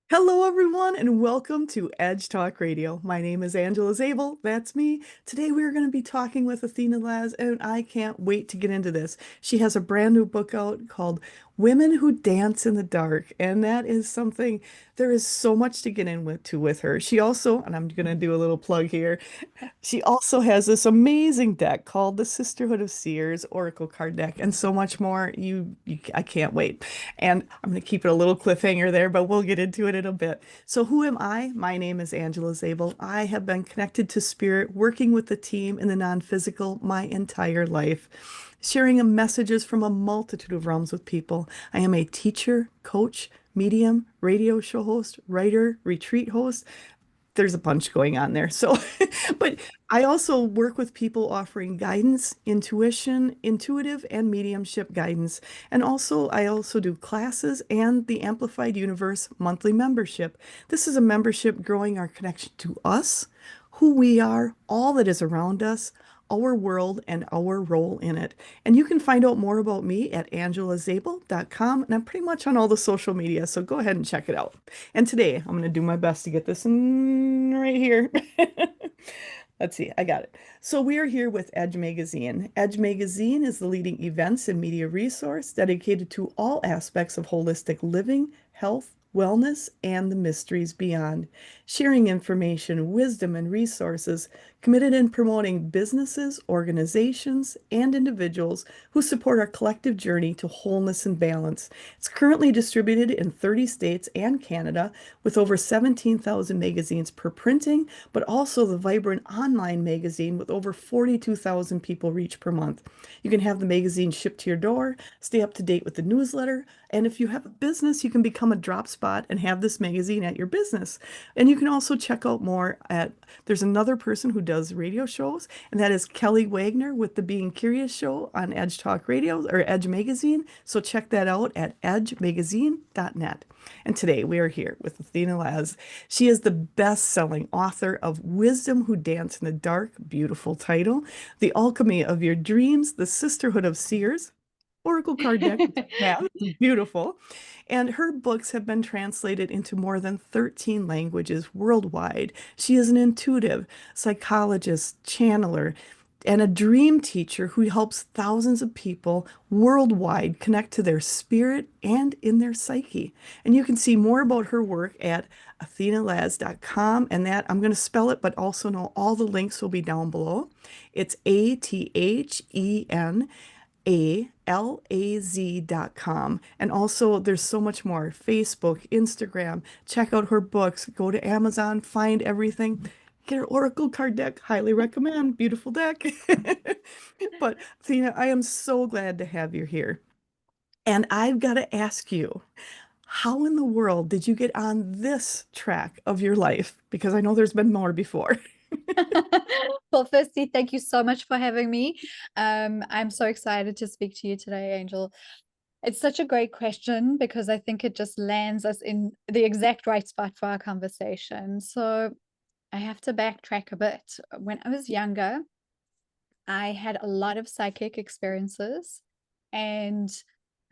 Hello, everyone, and welcome to Edge Talk Radio. My name is Angela Zabel. That's me. Today, we're going to be talking with Athena Laz, and I can't wait to get into this. She has a brand new book out called Women Who Dance in the Dark, and that is something there is so much to get in with her. She also, and I'm going to do a little plug here, she also has this amazing deck called the Sisterhood of Seers Oracle card deck and so much more. I can't wait. And I'm going to keep it a little cliffhanger there, but we'll get into it in a bit. So who am I? My name is Angela Zabel. I have been connected to spirit, working with the team in the non-physical my entire life, sharing messages from a multitude of realms with people. I am a teacher, coach, medium, radio show host, writer, retreat host. There's a bunch going on there. So, but I also work with people offering guidance, intuition, intuitive and mediumship guidance. And also, I also do classes and the Amplified Universe monthly membership. This is a membership growing our connection to us, who we are, all that is around us, our world, and our role in it. And you can find out more about me at angelazabel.com. And I'm pretty much on all the social media, so go ahead and check it out. And today, I'm going to do my best to get this in right here. Let's see, I got it. So we are here with Edge Magazine. Edge Magazine is the leading events and media resource dedicated to all aspects of holistic living, health, wellness, and the mysteries beyond, sharing information, wisdom, and resources committed in promoting businesses, organizations, and individuals who support our collective journey to wholeness and balance. It's currently distributed in 30 states and Canada with over 17,000 magazines per printing, but also the vibrant online magazine with over 42,000 people reach per month. You can have the magazine shipped to your door, stay up to date with the newsletter, and if you have a business, you can become a drop spot and have this magazine at your business. And you can also check out more at, there's another person who does radio shows, and that is Kelly Wagner with the Being Curious show on Edge Talk Radio or Edge Magazine. So check that out at edgemagazine.net. And today we are here with Athena Laz. She is the best-selling author of Wisdom Who Dance in the Dark, beautiful title, The Alchemy of Your Dreams, The Sisterhood of Seers, Oracle card deck, yeah, beautiful. And her books have been translated into more than 13 languages worldwide. She is an intuitive, psychologist, channeler, and a dream teacher who helps thousands of people worldwide connect to their spirit and in their psyche. And you can see more about her work at athenalaz.com. And that I'm going to spell it, but also know all the links will be down below. It's ATHENALAZ.com. And also, there's so much more Facebook, Instagram. Check out her books. Go to Amazon, find everything. Get her Oracle card deck. Highly recommend. Beautiful deck. But, Tina, I am so glad to have you here. And I've got to ask you, how in the world did you get on this track of your life? Because I know there's been more before. Well, firstly, thank you so much for having me. I'm so excited to speak to you today, Angel. It's such a great question because I think it just lands us in the exact right spot for our conversation. So I have to backtrack a bit. When I was younger, I had a lot of psychic experiences and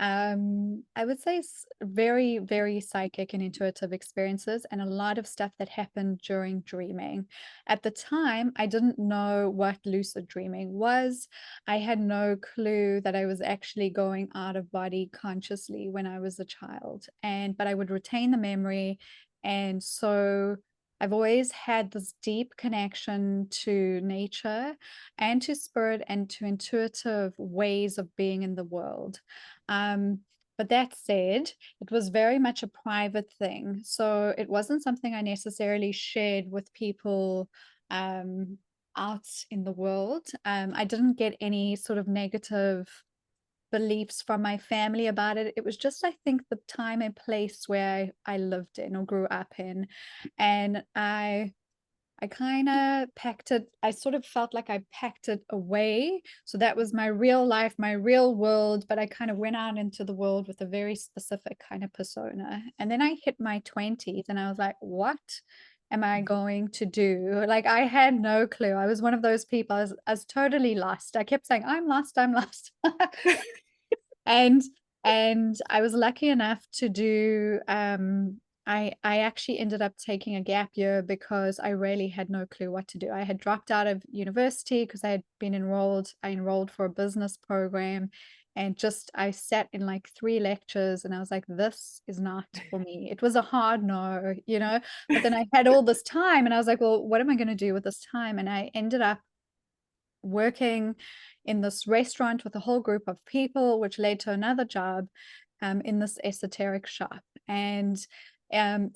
I would say very, very psychic and intuitive experiences, and a lot of stuff that happened during dreaming. At the time, I didn't know what lucid dreaming was. I had no clue that I was actually going out of body consciously when I was a child, but I would retain the memory. And so I've always had this deep connection to nature and to spirit and to intuitive ways of being in the world. Um, but that said, it was very much a private thing. So it wasn't something I necessarily shared with people um, out in the world. I didn't get any sort of negative beliefs from my family about it. It was just, I think, the time and place where I lived in or grew up in. And I kind of packed it, I sort of felt like I packed it away. So that was my real life, my real world, but I kind of went out into the world with a very specific kind of persona. And then I hit my 20s and I was like, what am I going to do? Like, I had no clue. I was one of those people, I was totally lost. I kept saying, I'm lost, I'm lost. And and I was lucky enough to do I actually ended up taking a gap year because I really had no clue what to do. I had dropped out of university because I had been I enrolled for a business program, and just I sat in like 3 lectures and I was like, this is not for me. It was a hard no, you know, but then I had all this time and I was like, well, what am I going to do with this time? And I ended up working in this restaurant with a whole group of people, which led to another job in this esoteric shop. And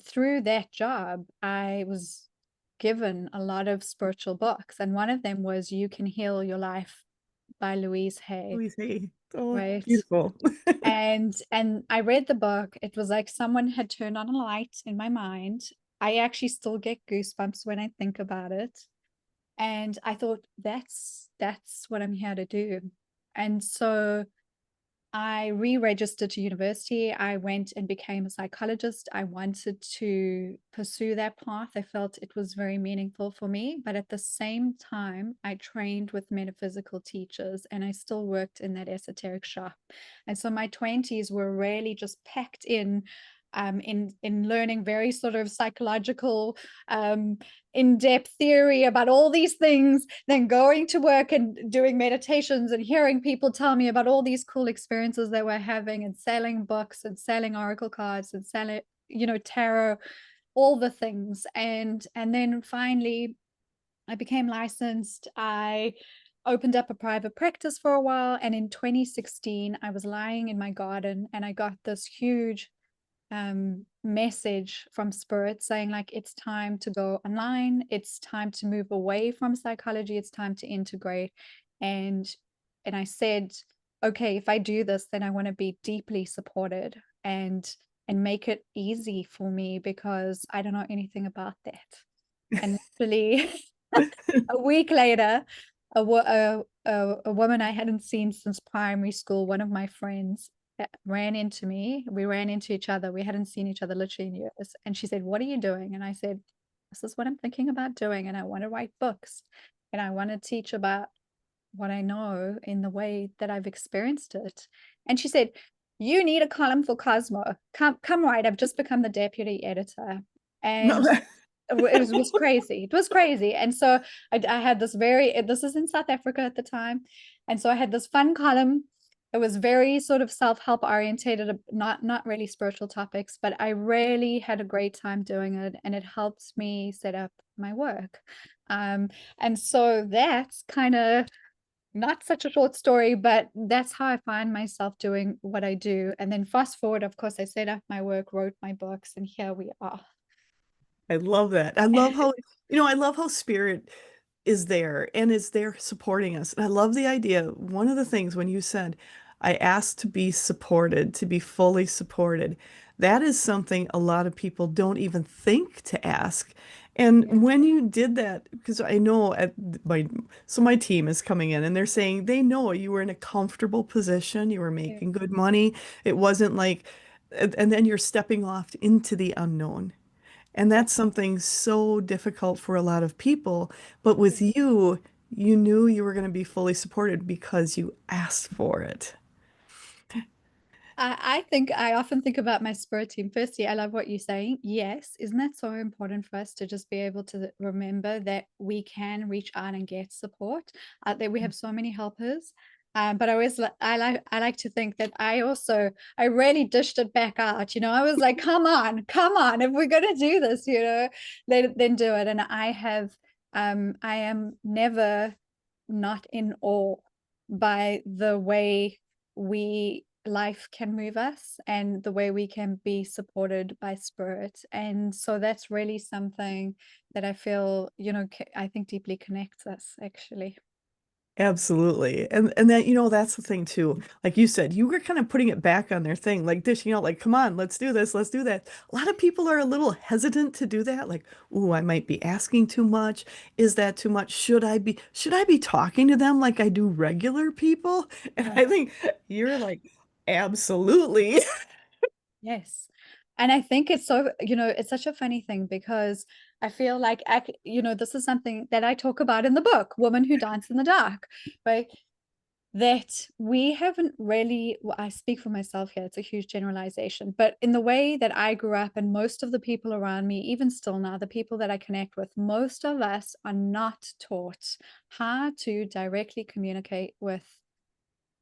through that job, I was given a lot of spiritual books. And one of them was You Can Heal Your Life by Louise Hay, Louise Hay. Oh, right? beautiful. And I read the book. It was like someone had turned on a light in my mind. I actually still get goosebumps when I think about it. And I thought that's what I'm here to do. And so I re-registered to university. I went and became a psychologist. I wanted to pursue that path. I felt it was very meaningful for me. But at the same time, I trained with metaphysical teachers and I still worked in that esoteric shop. And so my 20s were really just packed in learning very sort of psychological in-depth theory about all these things, then going to work and doing meditations and hearing people tell me about all these cool experiences they were having, and selling books and selling oracle cards and selling, you know, tarot, all the things. And then finally I became licensed. I opened up a private practice for a while, and in 2016 I was lying in my garden and I got this huge message from spirit saying like, it's time to go online, it's time to move away from psychology, it's time to integrate. And I said, okay, if I do this, then I want to be deeply supported and make it easy for me because I don't know anything about that. And literally a week later, a woman I hadn't seen since primary school, one of my friends, ran into me. We ran into each other. We hadn't seen each other literally in years. And she said, what are you doing? And I said, this is what I'm thinking about doing. And I want to write books and I want to teach about what I know in the way that I've experienced it. And she said, you need a column for Cosmo. Come write. I've just become the deputy editor. No, And was crazy. It was crazy. And so I had this is in South Africa at the time. And so I had this fun column. It was very sort of self-help orientated, not really spiritual topics, but I really had a great time doing it. And it helped me set up my work. And so that's kind of not such a short story, but that's how I find myself doing what I do. And then fast forward, of course, I set up my work, wrote my books, and here we are. I love that. I love how, I love how spirit is there and is there supporting us. And I love the idea. One of the things when you said, I asked to be supported, to be fully supported, that is something a lot of people don't even think to ask. Yeah. And when you did that, because I know my team is coming in and they're saying they know you were in a comfortable position, you were Yeah. making good money. It wasn't like, and then you're stepping off into the unknown. And Yeah. that's something so difficult for a lot of people. But with Yeah. you, you knew you were going to be fully supported because you asked for it. I think I often think about my spirit team. Firstly, I love what you're saying. Yes, isn't that so important for us to just be able to remember that we can reach out and get support? That we have so many helpers. But I like to think that I really dished it back out. You know, I was like, come on, if we're gonna do this, you know, then do it. And I am never not in awe by the way we life can move us and the way we can be supported by spirit. And so that's really something that I feel, you know, I think deeply connects us actually. Absolutely. And that, that's the thing too. Like you said, you were kind of putting it back on their thing, like dishing out, like, come on, let's do this, let's do that. A lot of people are a little hesitant to do that. Like, ooh, I might be asking too much. Is that too much? Should I be talking to them like I do regular people? And Yeah. I think you're like, absolutely. Yes. And I think it's so, you know, it's such a funny thing because I feel like, you know, this is something that I talk about in the book, Woman Who Danced in the Dark, right? that we haven't really, well, I speak for myself here, it's a huge generalization, but in the way that I grew up, and most of the people around me, even still now, the people that I connect with, most of us are not taught how to directly communicate with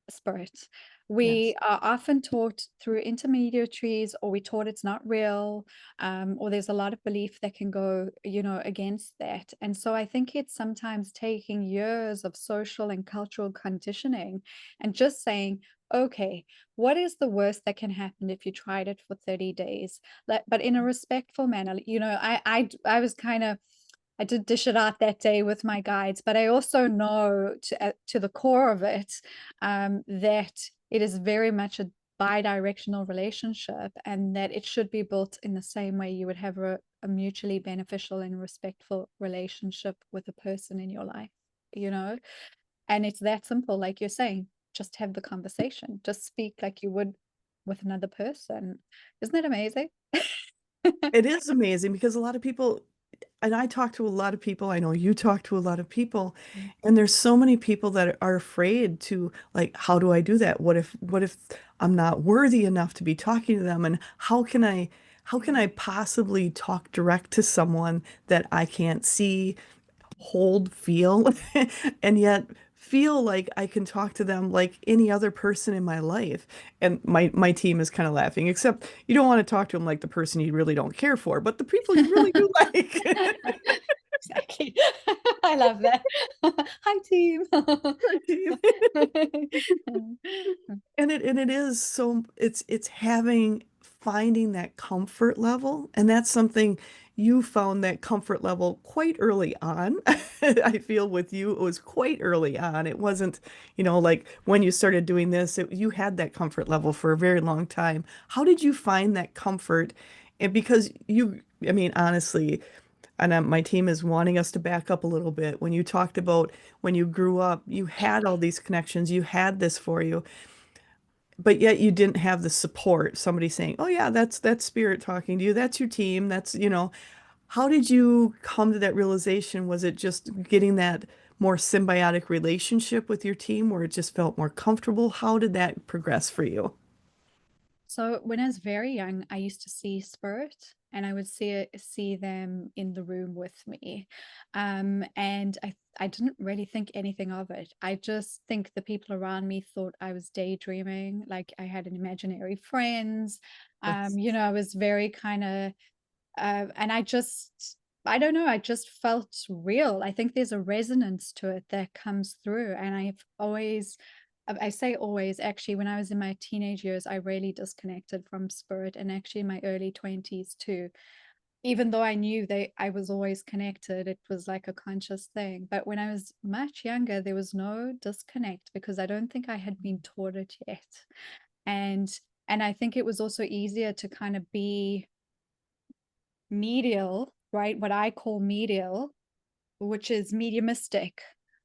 spirit. We Yes. are often taught through intermediaries, or we taught it's not real, or there's a lot of belief that can go, against that. And so I think it's sometimes taking years of social and cultural conditioning and just saying, okay, what is the worst that can happen if you tried it for 30 days? But in a respectful manner. I was kind of, I did dish it out that day with my guides, but I also know to the core of it, that it is very much a bi-directional relationship, and that it should be built in the same way you would have a mutually beneficial and respectful relationship with a person in your life, you know? And it's that simple, like you're saying, just have the conversation, just speak like you would with another person. Isn't that amazing? It is amazing because a lot of people, and I talk to a lot of people, I know you talk to a lot of people, and there's so many people that are afraid to, like, how do I do that? What if I'm not worthy enough to be talking to them? And how can I possibly talk direct to someone that I can't see, hold, feel, and yet feel like I can talk to them like any other person in my life. And my team is kind of laughing, except you don't want to talk to them like the person you really don't care for, but the people you really do like. Exactly. I love that. Hi, team. Our team. And it is so it's having finding that comfort level, and that's something you found that comfort level quite early on. I feel with you it was quite early on. It wasn't, like when you started doing this, you had that comfort level for a very long time. How did you find that comfort? And because I mean, honestly, and my team is wanting us to back up a little bit. When you talked about when you grew up, you had all these connections, you had this for you, but yet you didn't have the support. Somebody saying, "Oh yeah, that's spirit talking to you. That's your team. That's." How did you come to that realization? Was it just getting that more symbiotic relationship with your team where it just felt more comfortable? How did that progress for you? So when I was very young, I used to see spirit, and I would see them in the room with me. And I didn't really think anything of it. I just think the people around me thought I was daydreaming, like I had an imaginary friends. That's I was very kind of, and I don't know, I just felt real. I think there's a resonance to it that comes through. And I say always, actually, when I was in my teenage years, I really disconnected from spirit, and actually in my early 20s too. Even though I knew I was always connected, it was like a conscious thing. But when I was much younger, there was no disconnect because I don't think I had been taught it yet. And and I think it was also easier to kind of be medial, right? What I call medial, which is mediumistic,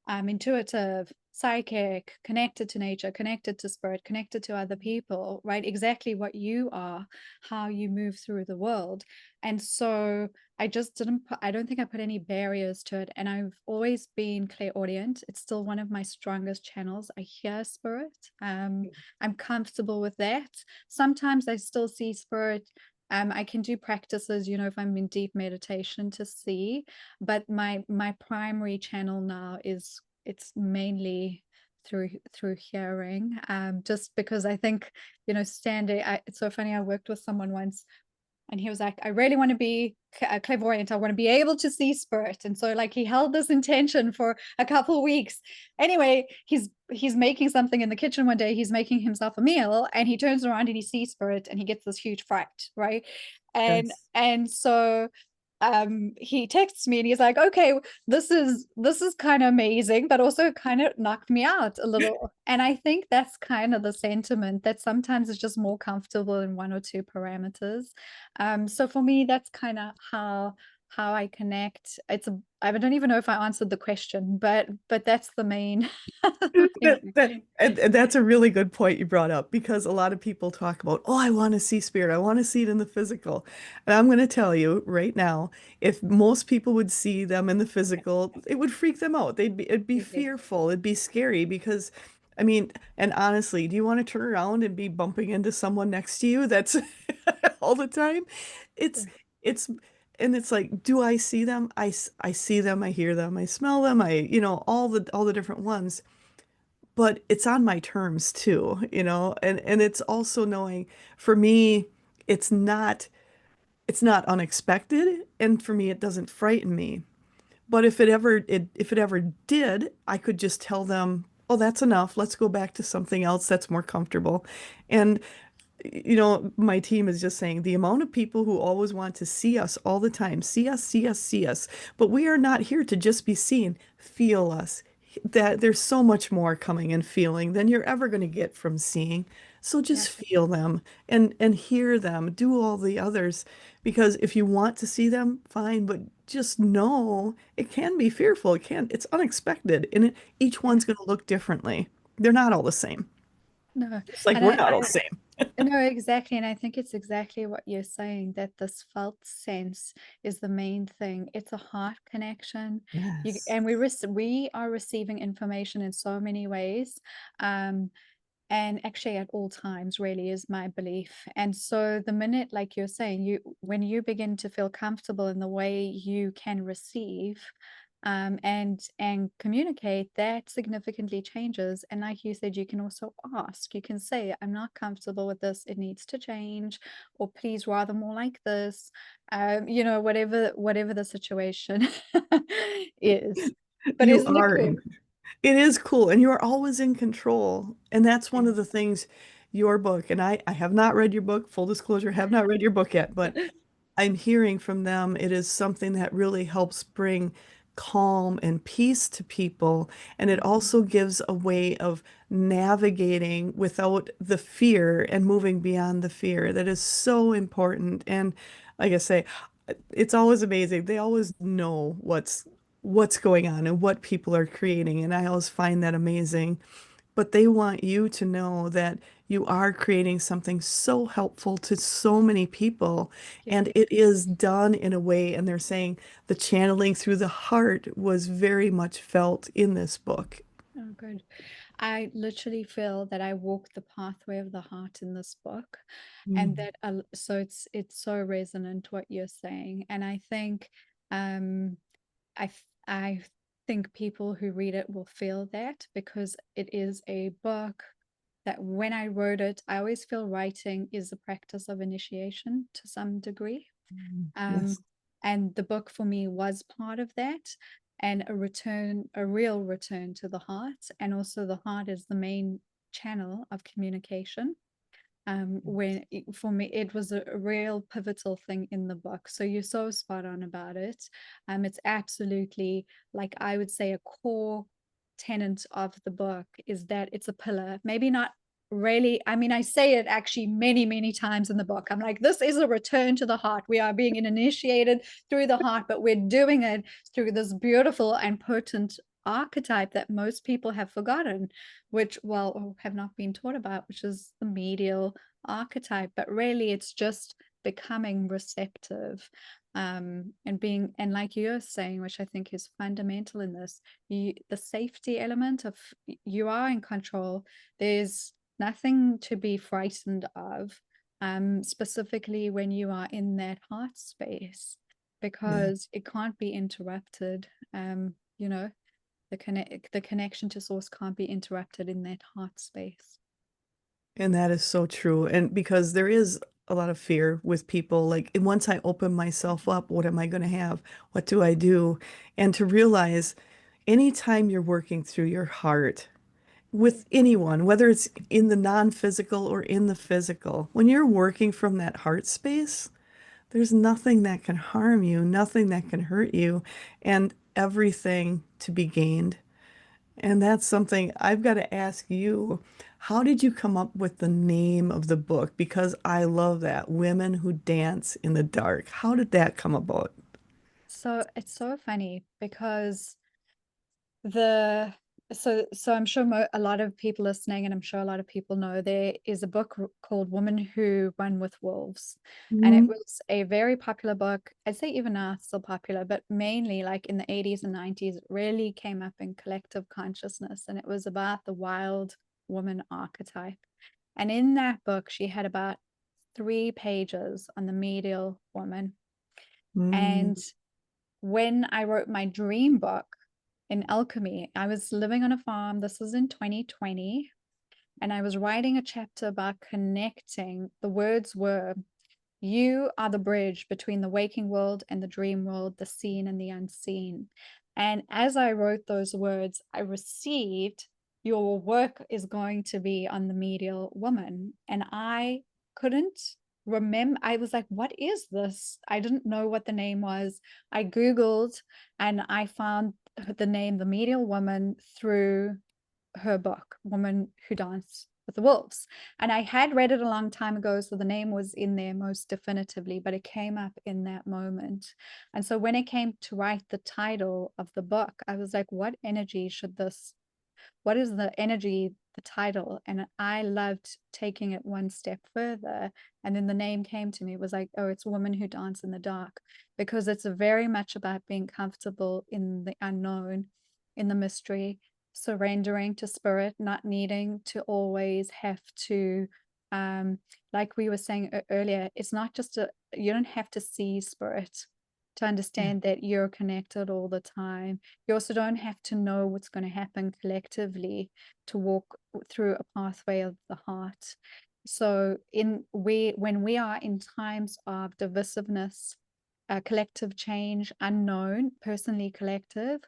intuitive, psychic, connected to nature, connected to spirit, connected to other people, right? Exactly what you are, how you move through the world. And so I just didn't put, I don't think I put any barriers to it. And I've always been clairaudient. It's still one of my strongest channels. I hear spirit. I'm comfortable with that. Sometimes I still see spirit. I can do practices, if I'm in deep meditation to see, but my primary channel now is, it's mainly through hearing, just because I think, it's so funny. I worked with someone once, and he was like, I really want to be clairvoyant. I want to be able to see spirit. And so, like, he held this intention for a couple of weeks. Anyway, he's making something in the kitchen one day. He's making himself a meal, and he turns around and he sees spirit, and he gets this huge fright, right? and yes. and so he texts me and he's like, okay, this is kind of amazing, but also kind of knocked me out a little. And I think that's kind of the sentiment, that sometimes it's just more comfortable in one or two parameters. So for me, that's kind of how I connect. I don't even know if I answered the question, but that's the main thing. And that's a really good point you brought up because a lot of people talk about, oh, I want to see spirit. I want to see it in the physical. And I'm going to tell you right now, if most people would see them in the physical, it would freak them out. It'd be Absolutely. fearful. It'd be scary because I mean, and honestly, do you want to turn around and be bumping into someone next to you that's all the time? It's, Yeah. it's, and it's like, do I see them? I see them, I hear them, I smell them, all the different ones. But it's on my terms too, and it's also knowing for me, it's not, it's not unexpected, and for me, it doesn't frighten me. But if it ever did, I could just tell them, "Oh, that's enough. Let's go back to something else that's more comfortable." And my team is just saying the amount of people who always want to see us all the time, see us, see us, see us. But we are not here to just be seen. Feel us. That there's so much more coming and feeling than you're ever going to get from seeing. So Yeah. just feel them and hear them, do all the others. Because if you want to see them, fine, but just know it can be fearful. It's unexpected, and each Yeah. one's going to look differently. They're not all the same. No. Just like And we're not all the same. no, exactly. And I think it's exactly what you're saying, that this felt sense is the main thing. It's a heart connection. Yes. And we are receiving information in so many ways. Um, and actually at all times really is my belief. And so the minute, like you're saying, when you begin to feel comfortable in the way you can receive, and communicate, that significantly changes. And like you said, you can also ask, you can say, I'm not comfortable with this, it needs to change, or please rather more like this, whatever the situation is. But You isn't it are cool? in, it is cool, and you are always in control. And that's Yeah. one of the things, your book, and I have not read your book, full disclosure, have not read your book yet, but I'm hearing from them it is something that really helps bring calm and peace to people. And it Mhm. also gives a way of navigating without the fear and moving beyond the fear. That is so important. And like I say, it's always amazing. They always know what's going on and what people are creating. And I always find that amazing. But they want you to know that you are creating something so helpful to so many people. Yeah. And it is done in a way, and they're saying the channeling through the heart was very much felt in this book. Oh, good. I literally feel that I walk the pathway of the heart in this book, and Mm. that so it's so resonant what you're saying. And I think um I think people who read it will feel that, because it is a book that when I wrote it, I always feel writing is a practice of initiation to some degree. Yes. Um, and the book for me was part of that, and a real return to the heart. And also, the heart is the main channel of communication. For me, it was a real pivotal thing in the book. So you're so spot on about it. It's absolutely, like, I would say, a core tenet of the book is that it's a pillar. Maybe not really. I mean, I say it actually many, many times in the book. I'm like, this is a return to the heart. We are being initiated through the heart, but we're doing it through this beautiful and potent archetype that most people have forgotten, which, well, have not been taught about, which is the medial archetype. But really, it's just becoming receptive, and being, and like you're saying, which I think is fundamental in this, the safety element of, you are in control. There's nothing to be frightened of, specifically when you are in that heart space, Yeah. because it can't be interrupted. You know, the connection to source can't be interrupted in that heart space. And that is so true. And because there is a lot of fear with people, like, and once I open myself up, what am I going to have? What do I do? And to realize anytime you're working through your heart, with anyone, whether it's in the non-physical or in the physical, when you're working from that heart space, there's nothing that can harm you, nothing that can hurt you, and everything to be gained. And that's something I've got to ask you. How did you come up with the name of the book? Because I love that, Women Who Dance in the Dark. How did that come about? So it's so funny because the so I'm sure a lot of people listening, and I'm sure a lot of people know, there is a book called Woman Who Run with Wolves. And it Mm, was a very popular book. I'd say even now it's still popular, but mainly like in the 80s and 90s, it really came up in collective consciousness. And it was about the wild woman archetype. And in that book, she had about 3 pages on the medial woman. mm, And when I wrote my dream book in Alchemy, I was living on a farm. This was in 2020. And I was writing a chapter about connecting. The words were, you are the bridge between the waking world and the dream world, the seen and the unseen. And as I wrote those words, I received, your work is going to be on the medial woman. And I couldn't remember. I was like, what is this? I didn't know what the name was. I Googled and I found the name, the medial woman, through her book, Woman Who Danced with the Wolves. And I had read it a long time ago, so the name was in there most definitively, but it came up in that moment. And so when it came to write the title of the book, I was like, what is the energy, the title? And I loved taking it one step further. And then the name came to me, it was like, oh, it's Woman Who Dance in the Dark, because it's very much about being comfortable in the unknown, in the mystery, surrendering to spirit, not needing to always have to, like we were saying earlier, it's not just you don't have to see spirit to yeah. understand that you're connected all the time. You also don't have to know what's going to happen collectively to walk through a pathway of the heart. So when we are in times of divisiveness, collective change, unknown, personally collective,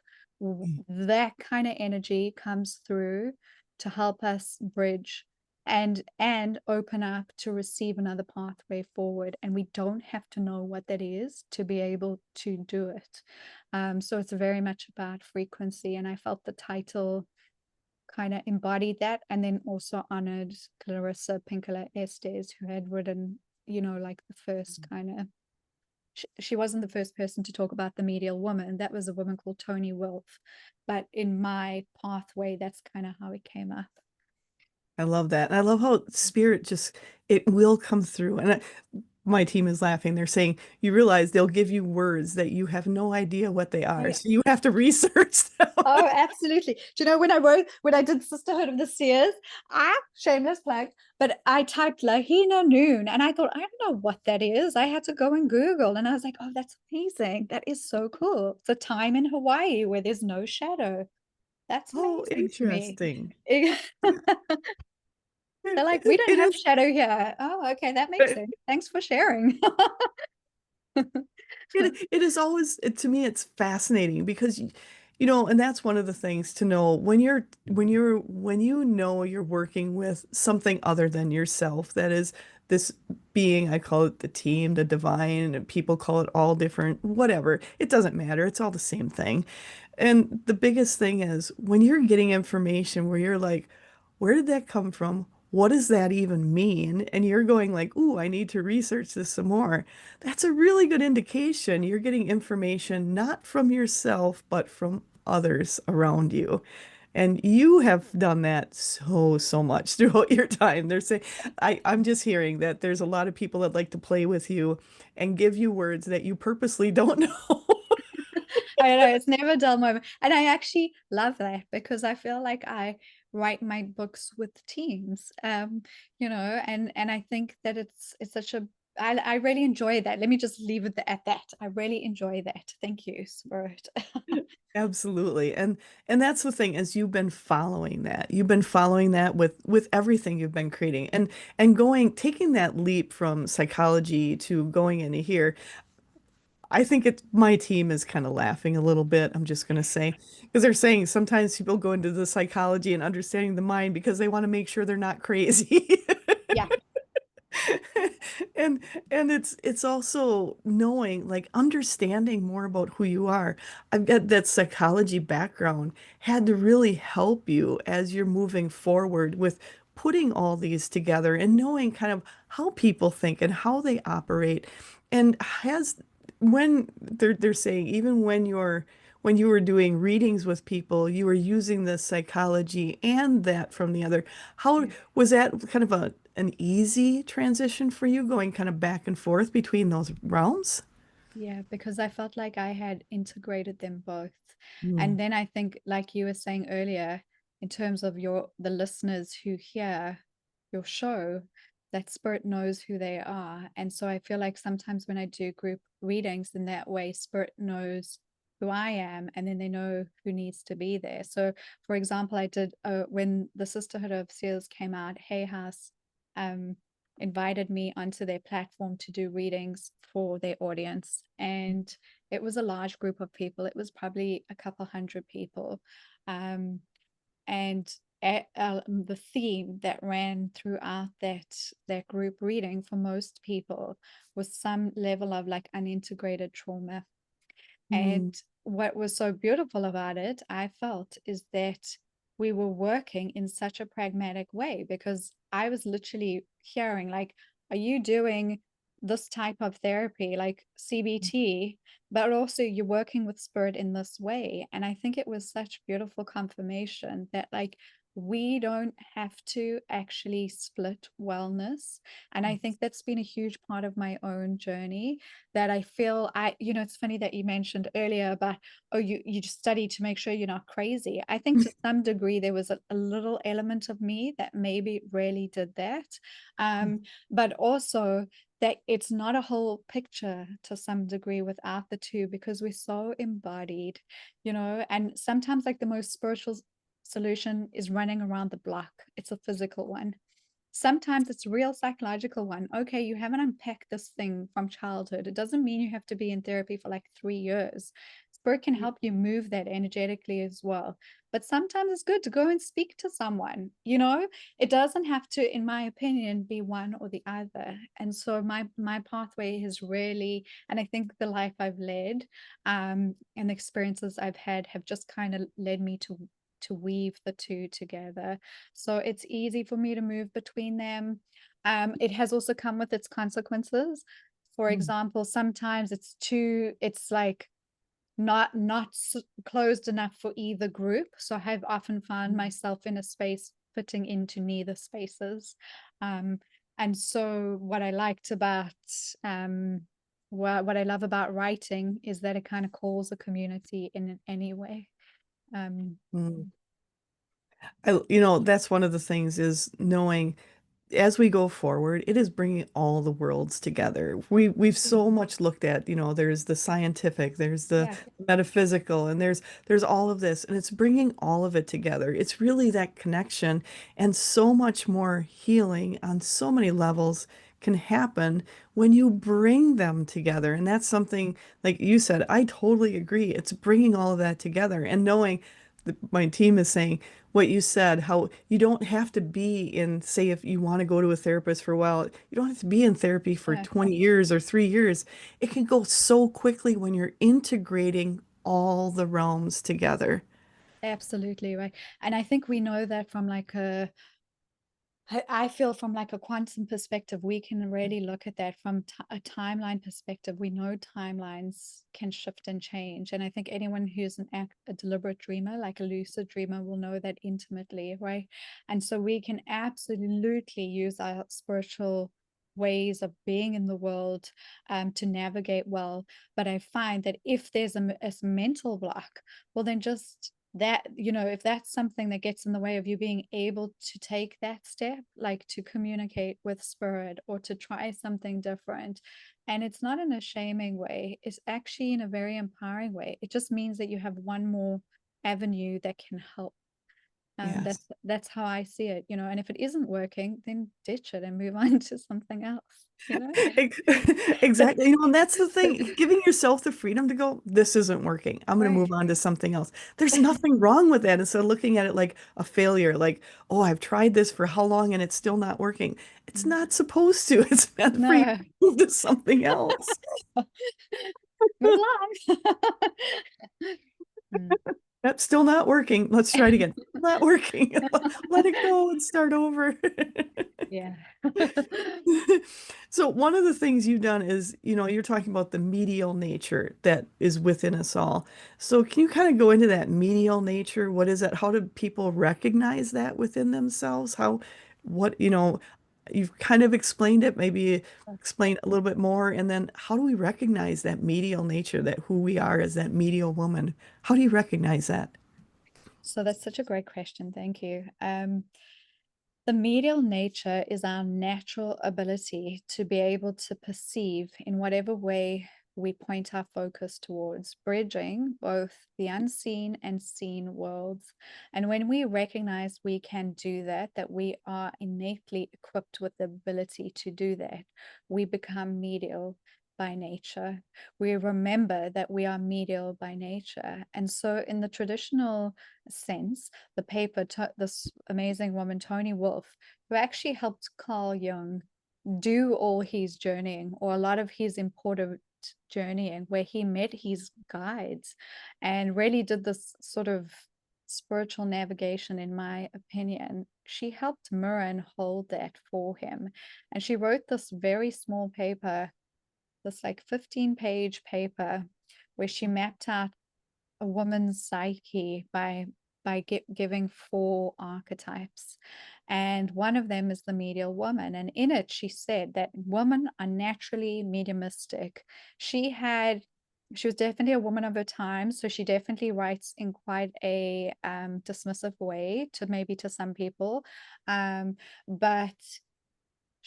that kind of energy comes through to help us bridge and open up to receive another pathway forward. And we don't have to know what that is to be able to do it. So it's very much about frequency, and I felt the title kind of embodied that, and then also honored Clarissa Pinkola Estes, who had written, like the first kind of, she wasn't the first person to talk about the medial woman. That was a woman called Toni Wolff. But in my pathway, that's kind of how it came up. I love that. And I love how spirit just, it will come through. And my team is laughing. They're saying, you realize they'll give you words that you have no idea what they Oh, are. yeah. So you have to research them. Oh, absolutely. Do you know when I did Sisterhood of the Seers, shameless plug, but I typed Lahina Noon and I thought, I don't know what that is. I had to go and Google and I was like, oh, that's amazing. That is so cool. It's a time in Hawaii where there's no shadow. That's Oh, amazing to me. interesting. They're like, we don't It have is. shadow here. Oh, okay, that makes sense. Thanks for sharing. It is always to me it's fascinating because you know, and that's one of the things to know when when you know you're working with something other than yourself, that is this being, I call it the team, the divine, and people call it all different, whatever. It doesn't matter. It's all the same thing. And the biggest thing is when you're getting information where you're like, where did that come from? What does that even mean? And you're going like, ooh, I need to research this some more. That's a really good indication you're getting information not from yourself, but from others around you. And you have done that so much throughout your time. They're saying, I'm just hearing that there's a lot of people that like to play with you and give you words that you purposely don't know. I don't know, it's never a dull moment. And I actually love that because I feel like I write my books with teams. And I think that it's such a I really enjoy that. Let me just leave it at that. I really enjoy that. Thank you, Spirit. Absolutely. And that's the thing is you've been following that. You've been following that with everything you've been creating and going taking that leap from psychology to going into here. I think my team is kind of laughing a little bit, I'm just going to say, because they're saying sometimes people go into the psychology and understanding the mind because they want to make sure they're not crazy. Yeah. And it's also knowing, like understanding more about who you are. I've got that psychology background had to really help you as you're moving forward with putting all these together and knowing kind of how people think and how they operate. And has when they're saying even when you were doing readings with people, you were using the psychology and that from the other. How Yeah. was that kind of an easy transition for you going kind of back and forth between those realms? Yeah, because I felt like I had integrated them both. Mm, And then I think, like you were saying earlier, in terms of the listeners who hear your show, that spirit knows who they are. And so I feel like sometimes when I do group readings in that way, spirit knows who I am, and then they know who needs to be there. So, for example, I did when the Sisterhood of Seers came out, Hay House um, invited me onto their platform to do readings for their audience. And it was a large group of people. It was probably a couple hundred people. Um, and the theme that ran throughout that group reading for most people was some level of like unintegrated trauma. And mm, what was so beautiful about it, I felt, is that we were working in such a pragmatic way because I was literally hearing, like, are you doing this type of therapy, like CBT, but also you're working with spirit in this way? And I think it was such beautiful confirmation that, like, we don't have to actually split wellness. And I think that's been a huge part of my own journey that I feel it's funny that you mentioned earlier about, oh, you just study to make sure you're not crazy. I think to some degree there was a little element of me that maybe really did that. But also that it's not a whole picture to some degree without the two because we're so embodied, and sometimes like the most spiritual solution is running around the block. It's a physical one. Sometimes it's a real psychological one. Okay, you haven't unpacked this thing from childhood. It doesn't mean you have to be in therapy for like 3 years. Spirit can help you move that energetically as well. But sometimes it's good to go and speak to someone, It doesn't have to, in my opinion, be one or the other. And so my pathway has really, and I think the life I've led, and the experiences I've had have just kind of led me to weave the two together. So it's easy for me to move between them. It has also come with its consequences. For mm, example, sometimes it's like not closed enough for either group. So I've often found mm, myself in a space fitting into neither spaces. Um, and so what I liked about what I love about writing is that it kind of calls a community in any way. Um, mm. That's one of the things is knowing as we go forward, it is bringing all the worlds together. We've yeah, so much looked at, there's the scientific, there's the yeah, metaphysical, and there's all of this, and it's bringing all of it together. It's really that connection, and so much more healing on so many levels can happen when you bring them together. And that's something, like you said, I totally agree. It's bringing all of that together and knowing that my team is saying what you said, how you don't have to be in, say, if you want to go to a therapist for a while, you don't have to be in therapy for yeah. 20 years or 3 years. It can go so quickly when you're integrating all the realms together. Absolutely right. And I think we know that from like I feel from like a quantum perspective, we can really look at that from a timeline perspective. We know timelines can shift and change. And I think anyone who's a deliberate dreamer, like a lucid dreamer, will know that intimately, right? And so we can absolutely use our spiritual ways of being in the world to navigate well. But I find that if there's a mental block, well, then just that, if that's something that gets in the way of you being able to take that step, like to communicate with spirit or to try something different, and it's not in a shaming way, it's actually in a very empowering way. It just means that you have one more avenue that can help. Yes. That's how I see it, and if it isn't working, then ditch it and move on to something else. Ex- But Exactly. And that's the thing, giving yourself the freedom to go, this isn't working. I'm going to right. move on to something else. There's nothing wrong with that. Instead of looking at it like a failure, like, oh, I've tried this for how long and it's still not working. It's not supposed to. It's meant for you to No. move to something else. Move along. Mm. That's still not working. Let's try it again. Not working. Let it go and start over. Yeah. So one of the things you've done is, you're talking about the medial nature that is within us all. So can you kind of go into that medial nature? What is that? How do people recognize that within themselves? You've kind of explained it, maybe explain a little bit more. And then how do we recognize that medial nature, that who we are as that medial woman? How do you recognize that? So that's such a great question. Thank you. The medial nature is our natural ability to be able to perceive in whatever way we point our focus towards, bridging both the unseen and seen worlds. And when we recognize we can do that, that we are innately equipped with the ability to do that, we become medial by nature. We remember that we are medial by nature. And so, in the traditional sense, the paper, this amazing woman, Tony Wolff, who actually helped Carl Jung do all his journeying, or a lot of his important journeying, where he met his guides and really did this sort of spiritual navigation, in my opinion. She helped mirror and hold that for him. And she wrote this very small paper, this like 15-page paper, where she mapped out a woman's psyche by giving 4 archetypes, and one of them is the medial woman. And in it, she said that women are naturally mediumistic. She was definitely a woman of her time, so she definitely writes in quite a dismissive way to maybe to some people, but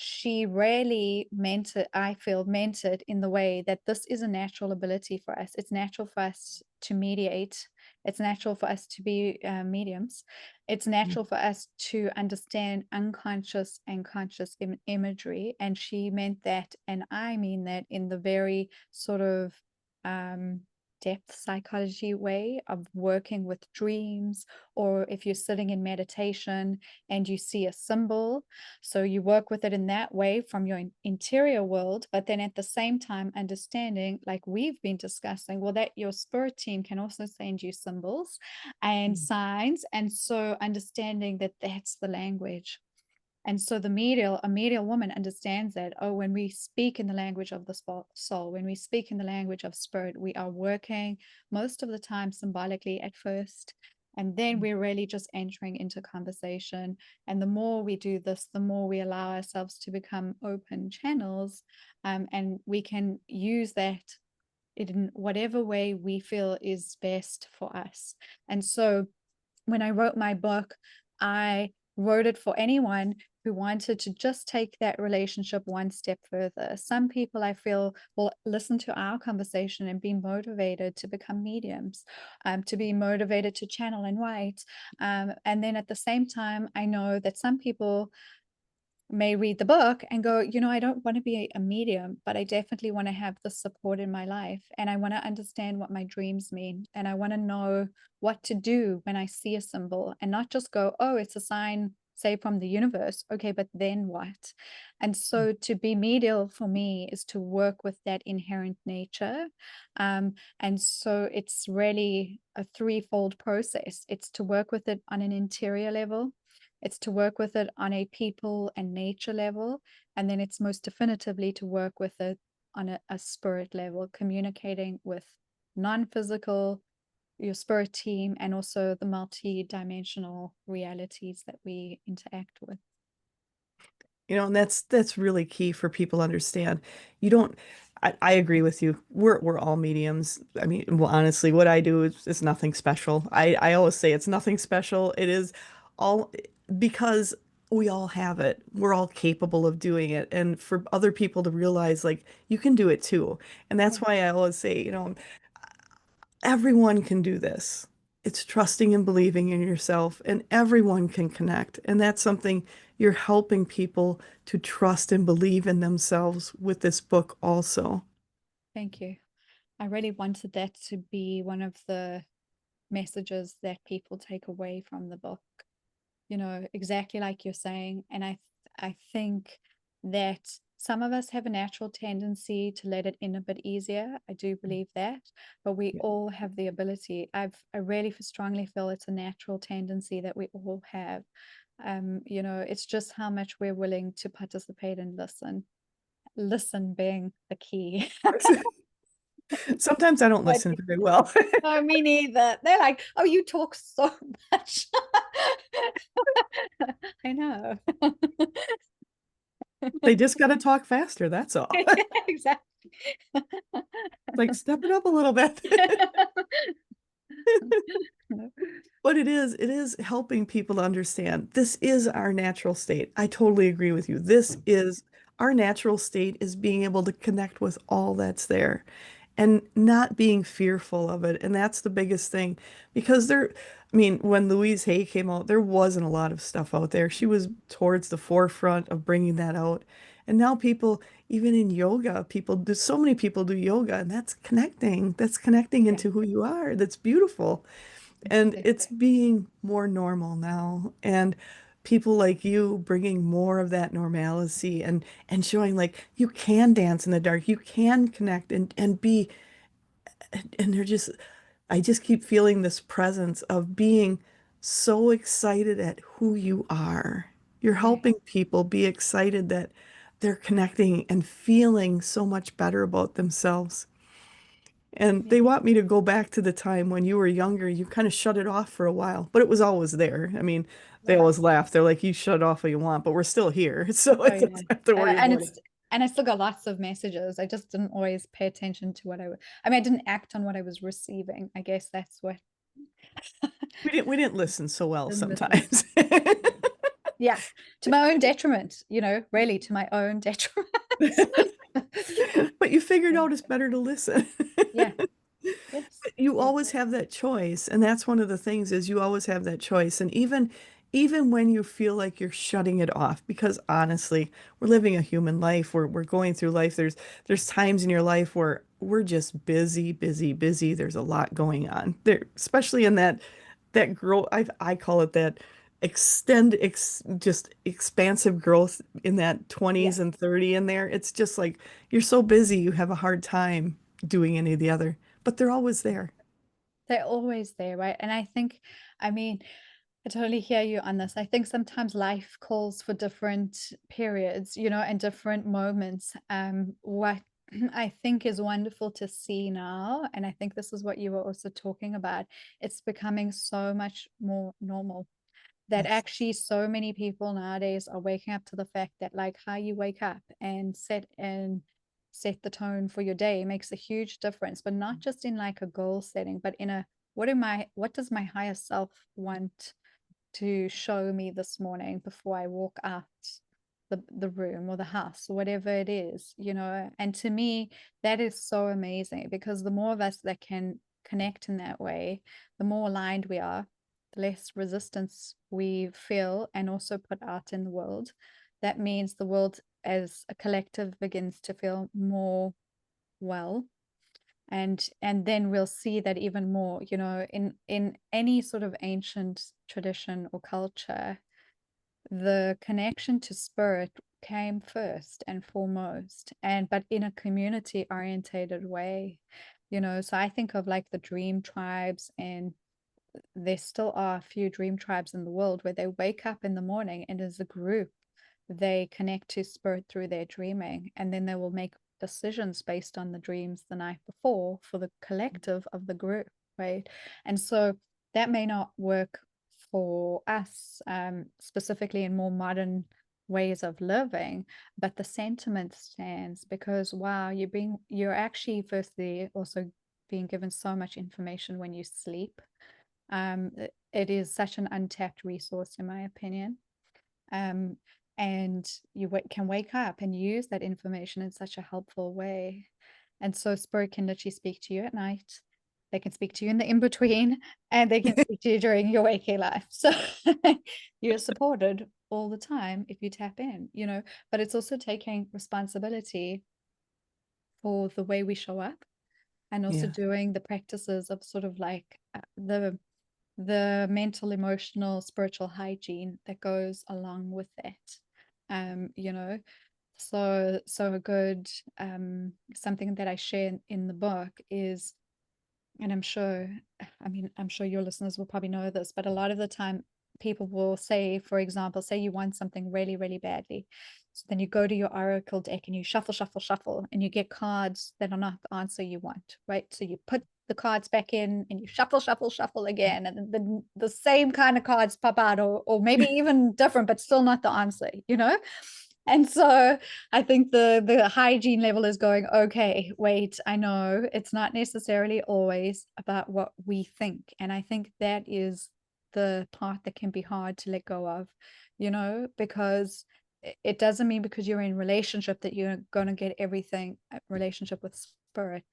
she rarely meant it, I feel, meant it in the way that this is a natural ability for us. It's natural for us to mediate. It's natural for us to be mediums. It's natural for us to understand unconscious and conscious imagery. And she meant that, and I mean that in the very sort of um, depth psychology way of working with dreams, or if you're sitting in meditation and you see a symbol, so you work with it in that way from your interior world, but then at the same time understanding, like we've been discussing, well, that your spirit team can also send you symbols and signs. And so understanding that that's the language. And so a medial woman understands that, oh, when we speak in the language of the soul, when we speak in the language of spirit, we are working most of the time symbolically at first. And then we're really just entering into conversation. And the more we do this, the more we allow ourselves to become open channels. And we can use that in whatever way we feel is best for us. And so when I wrote my book, I wrote it for anyone who wanted to just take that relationship one step further. Some people I feel will listen to our conversation and be motivated to become mediums, to be motivated to channel and write. And then at the same time, I know that some people may read the book and go, I don't want to be a medium, but I definitely want to have the support in my life. And I want to understand what my dreams mean. And I want to know what to do when I see a symbol and not just go, oh, it's a sign, say, from the universe. Okay, but then what? And so to be medial for me is to work with that inherent nature. And so it's really a threefold process. It's to work with it on an interior level, it's to work with it on a people and nature level. And then it's most definitively to work with it on a spirit level, communicating with non-physical, your spirit team, and also the multi-dimensional realities that we interact with. And that's really key for people to understand. You don't, I agree with you. We're all mediums. I mean, well, honestly, what I do is nothing special. I always say it's nothing special. It is all because we all have it. We're all capable of doing it. And for other people to realize like you can do it too. And that's Yeah. why I always say, everyone can do this. It's trusting and believing in yourself, and everyone can connect. And that's something you're helping people to trust and believe in themselves with this book also. Thank you. I really wanted that to be one of the messages that people take away from the book, exactly like you're saying. And I think that some of us have a natural tendency to let it in a bit easier. I do believe that, but we Yeah. all have the ability. I really strongly feel it's a natural tendency that we all have. You know, it's just how much we're willing to participate and listen being the key. Sometimes I don't But listen very well. no, me neither. They're like, oh, you talk so much. I know. They just got to talk faster, that's all. Exactly. Like, step it up a little bit. But it is helping people understand this is our natural state. I totally agree with you. This is our natural state is being able to connect with all that's there and not being fearful of it. And that's the biggest thing because I mean, when Louise Hay came out, there wasn't a lot of stuff out there. She was towards the forefront of bringing that out. And now people, even in yoga, so many people do yoga and that's connecting. That's connecting Yeah, into who you are. That's beautiful. And it's exactly. being more normal now. And people like you bringing more of that normalcy and showing like you can dance in the dark, you can connect and be, and I just keep feeling this presence of being so excited at who you are. You're Yeah, helping people be excited that they're connecting and feeling so much better about themselves. And yeah, they want me to go back to the time when you were younger. You kind of shut it off for a while, but it was always there. I mean, they yeah. always laugh. They're like, you shut it off all you want, but we're still here. So Oh it yeah. doesn't have to worry And about it. it's and I still got lots of messages. I just didn't always pay attention to I mean, I didn't act on what I was receiving. I guess that's what We didn't listen so well the missing. sometimes. Yeah, to my own detriment, you know, really to my own detriment. But you figured Yeah, out it's better to listen. yeah, yes, You yes, always have that choice, and that's one of the things is you always have that choice. And even when you feel like you're shutting it off, because honestly, we're living a human life. We're going through life. There's times in your life where we're just busy, busy, busy. There's a lot going on there, especially in that growth. I call it that just expansive growth in that yeah. 20s and 30 in there. It's just like you're so busy, you have a hard time doing any of the other, but they're always there. They're always there, right? And I think, I mean, I totally hear you on this. I think sometimes life calls for different periods, you know, and different moments. What I think is wonderful to see now, and I think this is what you were also talking about, it's becoming so much more normal that Yes. actually so many people nowadays are waking up to the fact that like how you wake up and set the tone for your day makes a huge difference, but not just in like a goal setting, but in a what does my higher self want to show me this morning before I walk out the room or the house or whatever it is, you know. And to me, that is so amazing because the more of us that can connect in that way, the more aligned we are, the less resistance we feel and also put out in the world. That means the world as a collective begins to feel more well, and then we'll see that even more, you know, in any sort of ancient tradition or culture, the connection to spirit came first and foremost, and but in a community orientated way, you know. So I think of like the dream tribes, and there still are a few dream tribes in the world where they wake up in the morning and as a group they connect to spirit through their dreaming, and then they will make decisions based on the dreams the night before for the collective of the group, right? And so that may not work for us, specifically in more modern ways of living, but the sentiment stands because wow, you're actually firstly also being given so much information when you sleep. It is such an untapped resource, in my opinion. Um, and you can wake up and use that information in such a helpful way. And so spirit can literally speak to you at night. They can speak to you in the in between, and they can speak to you during your waking life. So you're supported all the time if you tap in, you know. But it's also taking responsibility for the way we show up, and also Yeah. doing the practices of sort of like the mental, emotional, spiritual hygiene that goes along with that. You know, so a good something that I share in the book is, and I'm sure, I mean, I'm sure your listeners will probably know this, but a lot of the time people will say, for example, say you want something really, really badly. So then you go to your oracle deck and you shuffle, shuffle, shuffle, and you get cards that are not the answer you want, right? So you put the cards back in and you shuffle, shuffle, shuffle again, and the same kind of cards pop out, or maybe even different, but still not the answer, you know? And so I think the hygiene level is going, okay, wait, I know it's not necessarily always about what we think. And I think that is the part that can be hard to let go of, because it doesn't mean because you're in relationship that you're going to get everything, relationship with spirit,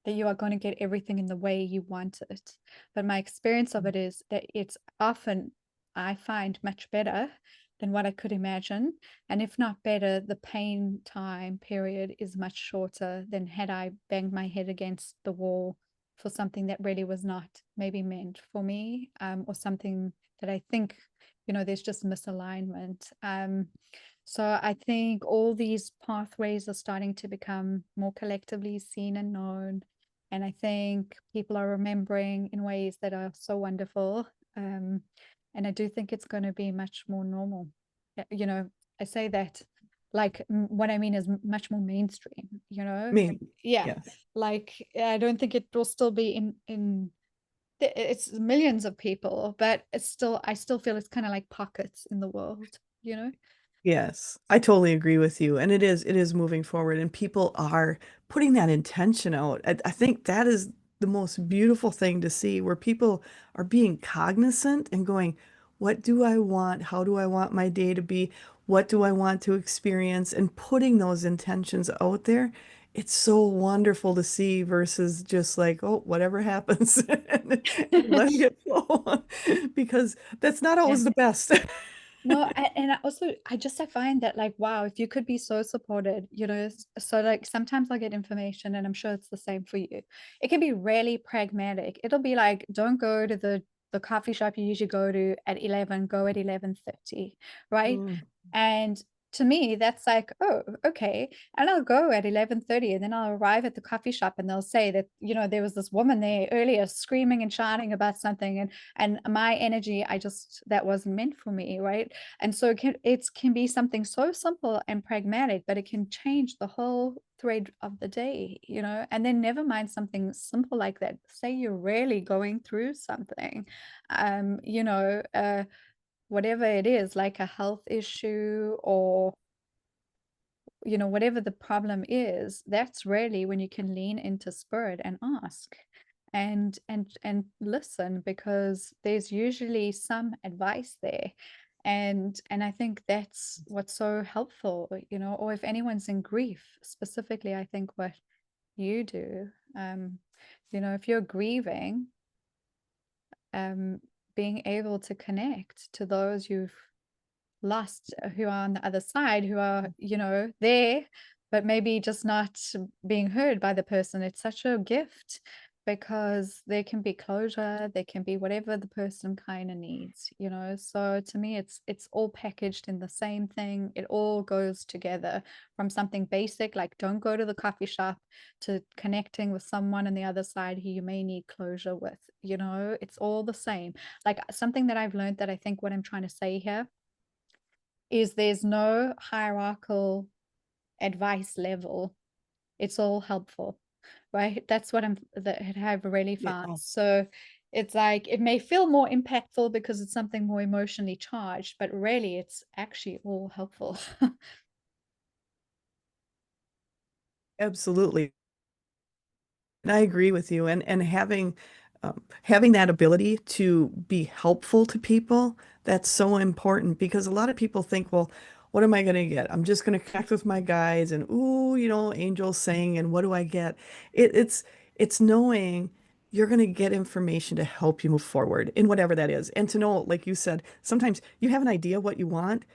that you are going to get everything in the way you want it. But my experience of it is that it's often, I find, much better than what I could imagine. And if not better, the pain time period is much shorter than had I banged my head against the wall for something that really was not maybe meant for me, or something that I think, there's just misalignment. So I think all these pathways are starting to become more collectively seen and known. And I think people are remembering in ways that are so wonderful. And I do think it's going to be much more normal. I say that like what I mean is much more mainstream, Me, yeah. yes. Like I don't think it will still be it's millions of people, but I still feel it's kind of like pockets in the world. Yes, I totally agree with you. And it is moving forward and people are putting that intention out. I think that is the most beautiful thing to see where people are being cognizant and going, what do I want? How do I want my day to be? What do I want to experience? And putting those intentions out there. It's so wonderful to see versus just like, oh, whatever happens and letting it flow because that's not Yeah. always the best. No, I find that like, wow, if you could be so supported, so like sometimes I'll get information and I'm sure it's the same for you. It can be really pragmatic. It'll be like, don't go to the coffee shop you usually go to at 11, go at 11:30, right? Mm. And to me, that's like, oh, okay. And I'll go at 11:30 and then I'll arrive at the coffee shop and they'll say that, there was this woman there earlier screaming and shouting about something, and my energy, that wasn't meant for me, right? And so it can be something so simple and pragmatic, but it can change the whole thread of the day, and then never mind something simple like that. Say you're really going through something, um you know uh whatever it is, like a health issue, or whatever the problem is, that's really when you can lean into spirit and ask and listen, because there's usually some advice there. And I think that's what's so helpful, or if anyone's in grief specifically, I think what you do, if you're grieving, um being able to connect to those you've lost, who are on the other side, who are, there, but maybe just not being heard by the person. It's such a gift, because there can be closure, there can be whatever the person kind of needs, so to me it's all packaged in the same thing. It all goes together, from something basic like don't go to the coffee shop, to connecting with someone on the other side who you may need closure with. It's all the same. Like something that I've learned, that I think what I'm trying to say here is there's no hierarchical advice level. It's all helpful, right? That's what I've really found. Yeah. So it's like it may feel more impactful because it's something more emotionally charged, but really it's actually all helpful. Absolutely. And I agree with you. And having that ability to be helpful to people, that's so important because a lot of people think, well, what am I going to get? I'm just going to connect with my guides and ooh, angels sing and what do I get? It's knowing you're going to get information to help you move forward in whatever that is. And to know, like you said, sometimes you have an idea what you want,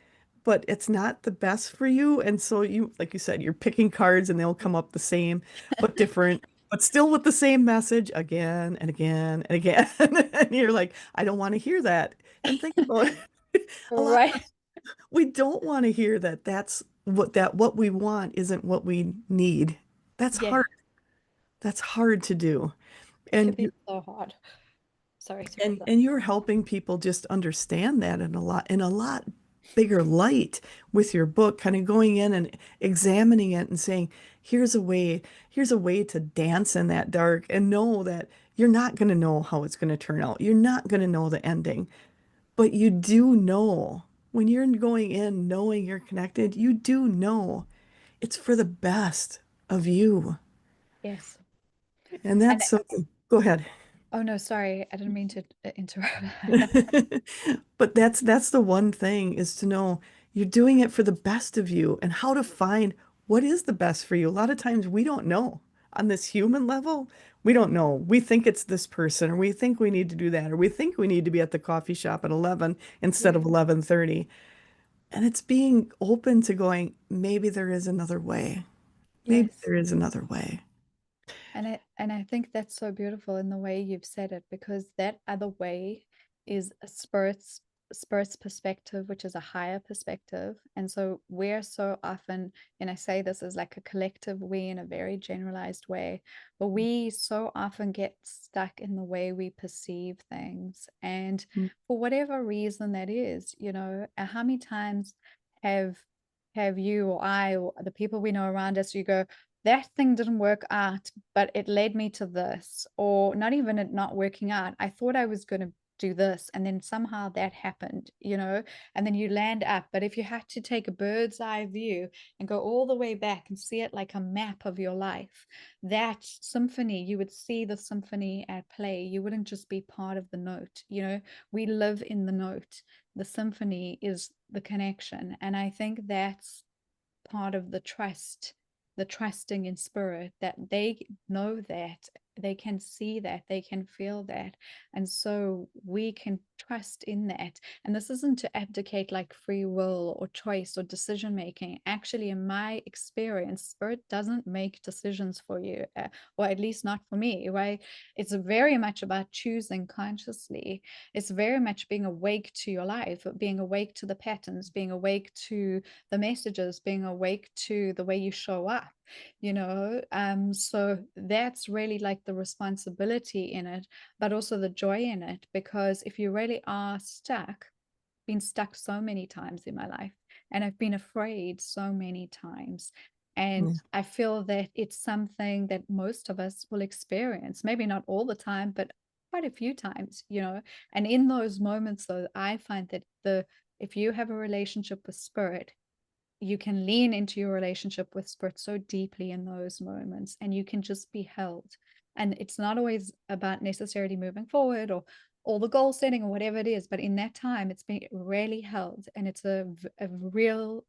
but it's not the best for you. And so you, like you said, you're picking cards and they'll come up the same, but different, but still with the same message again and again and again. And you're like, I don't want to hear that. And think about it. A lot of Right. us, we don't want to hear that what we want isn't what we need. That's Yeah, hard. That's hard to do. it can And be so hard. Sorry to And interrupt. and you're helping people just understand that in a lot bigger light with your book, kind of going in and examining it and saying, here's a way to dance in that dark and know that you're not going to know how it's going to turn out. You're not going to know the ending, but you do know when you're going in knowing you're connected, you do know it's for the best of you. Yes. And And that's something. Go ahead. oh no, sorry, I didn't mean to interrupt. But that's the one thing is to know you're doing it for the best of you and how to find what is the best for you. A lot of times we don't know on this human level. We don't know. We think it's this person, or we think we need to do that, or we think we need to be at the coffee shop at 11 instead Yeah. of 11:30. And it's being open to going, maybe there is another way. Maybe Yes. there is another way. And I think that's so beautiful in the way you've said it, because that other way is a spirit's perspective, which is a higher perspective. And so we're so often, and I say this as like a collective we in a very generalized way, but we so often get stuck in the way we perceive things. And for whatever reason that is, how many times have you or I or the people we know around us, you go, that thing didn't work out, but it led me to this, or not even it not working out. I thought I was going to do this, and then somehow that happened, and then you land up. But if you had to take a bird's eye view and go all the way back and see it like a map of your life, that symphony, you would see the symphony at play. You wouldn't just be part of the note. We live in the note. The symphony is the connection. And I think that's part of the trusting in spirit, that they know that, they can see that, they can feel that, and so we can trust in that. And this isn't to abdicate like free will or choice or decision making. Actually, in my experience, spirit doesn't make decisions for you, or at least not for me, right? It's very much about choosing consciously. It's very much being awake to your life, being awake to the patterns, being awake to the messages, being awake to the way you show up, so that's really like the responsibility in it, but also the joy in it, because if you really are stuck, been stuck so many times in my life, and I've been afraid so many times. And Yeah. I feel that it's something that most of us will experience, maybe not all the time, but quite a few times, And in those moments, though, I find that if you have a relationship with spirit, you can lean into your relationship with spirit so deeply in those moments, and you can just be held. And it's not always about necessarily moving forward or all the goal setting or whatever it is, but in that time it's being really held, and it's a real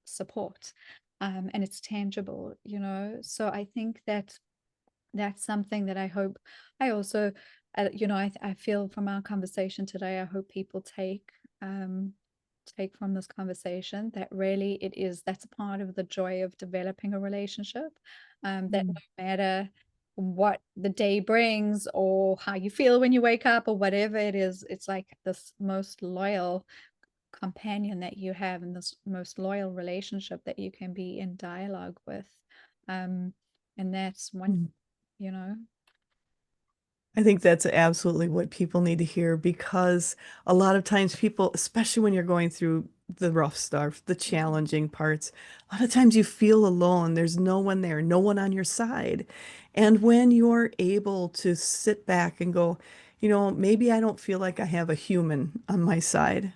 support, and it's tangible, so I think that that's something that I hope I also, I feel from our conversation today, I hope people take from this conversation, that really that's a part of the joy of developing a relationship, that Mm. no matter what the day brings or how you feel when you wake up or whatever it is, it's like this most loyal companion that you have, and this most loyal relationship that you can be in dialogue with, um and that's one, Mm. you know I think that's absolutely what people need to hear because a lot of times people, especially when you're going through the rough stuff, the challenging parts, a lot of times you feel alone. There's no one there, no one on your side. And when you're able to sit back and go, maybe I don't feel like I have a human on my side.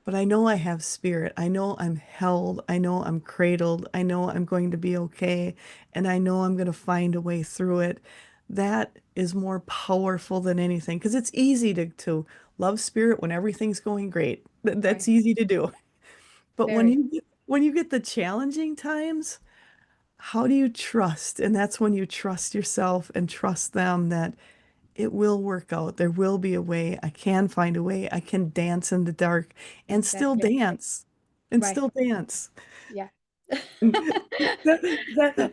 But I know I have spirit. I know I'm held. I know I'm cradled. I know I'm going to be okay. And I know I'm going to find a way through it. That is more powerful than anything because it's easy to love spirit when everything's going great. That's right, easy to do. But when very, you get the challenging times, how do you trust? And that's when you trust yourself and trust them that it will work out. There will be a way. I can find a way. I can dance in the dark and still exactly, dance and right, still dance. yeah.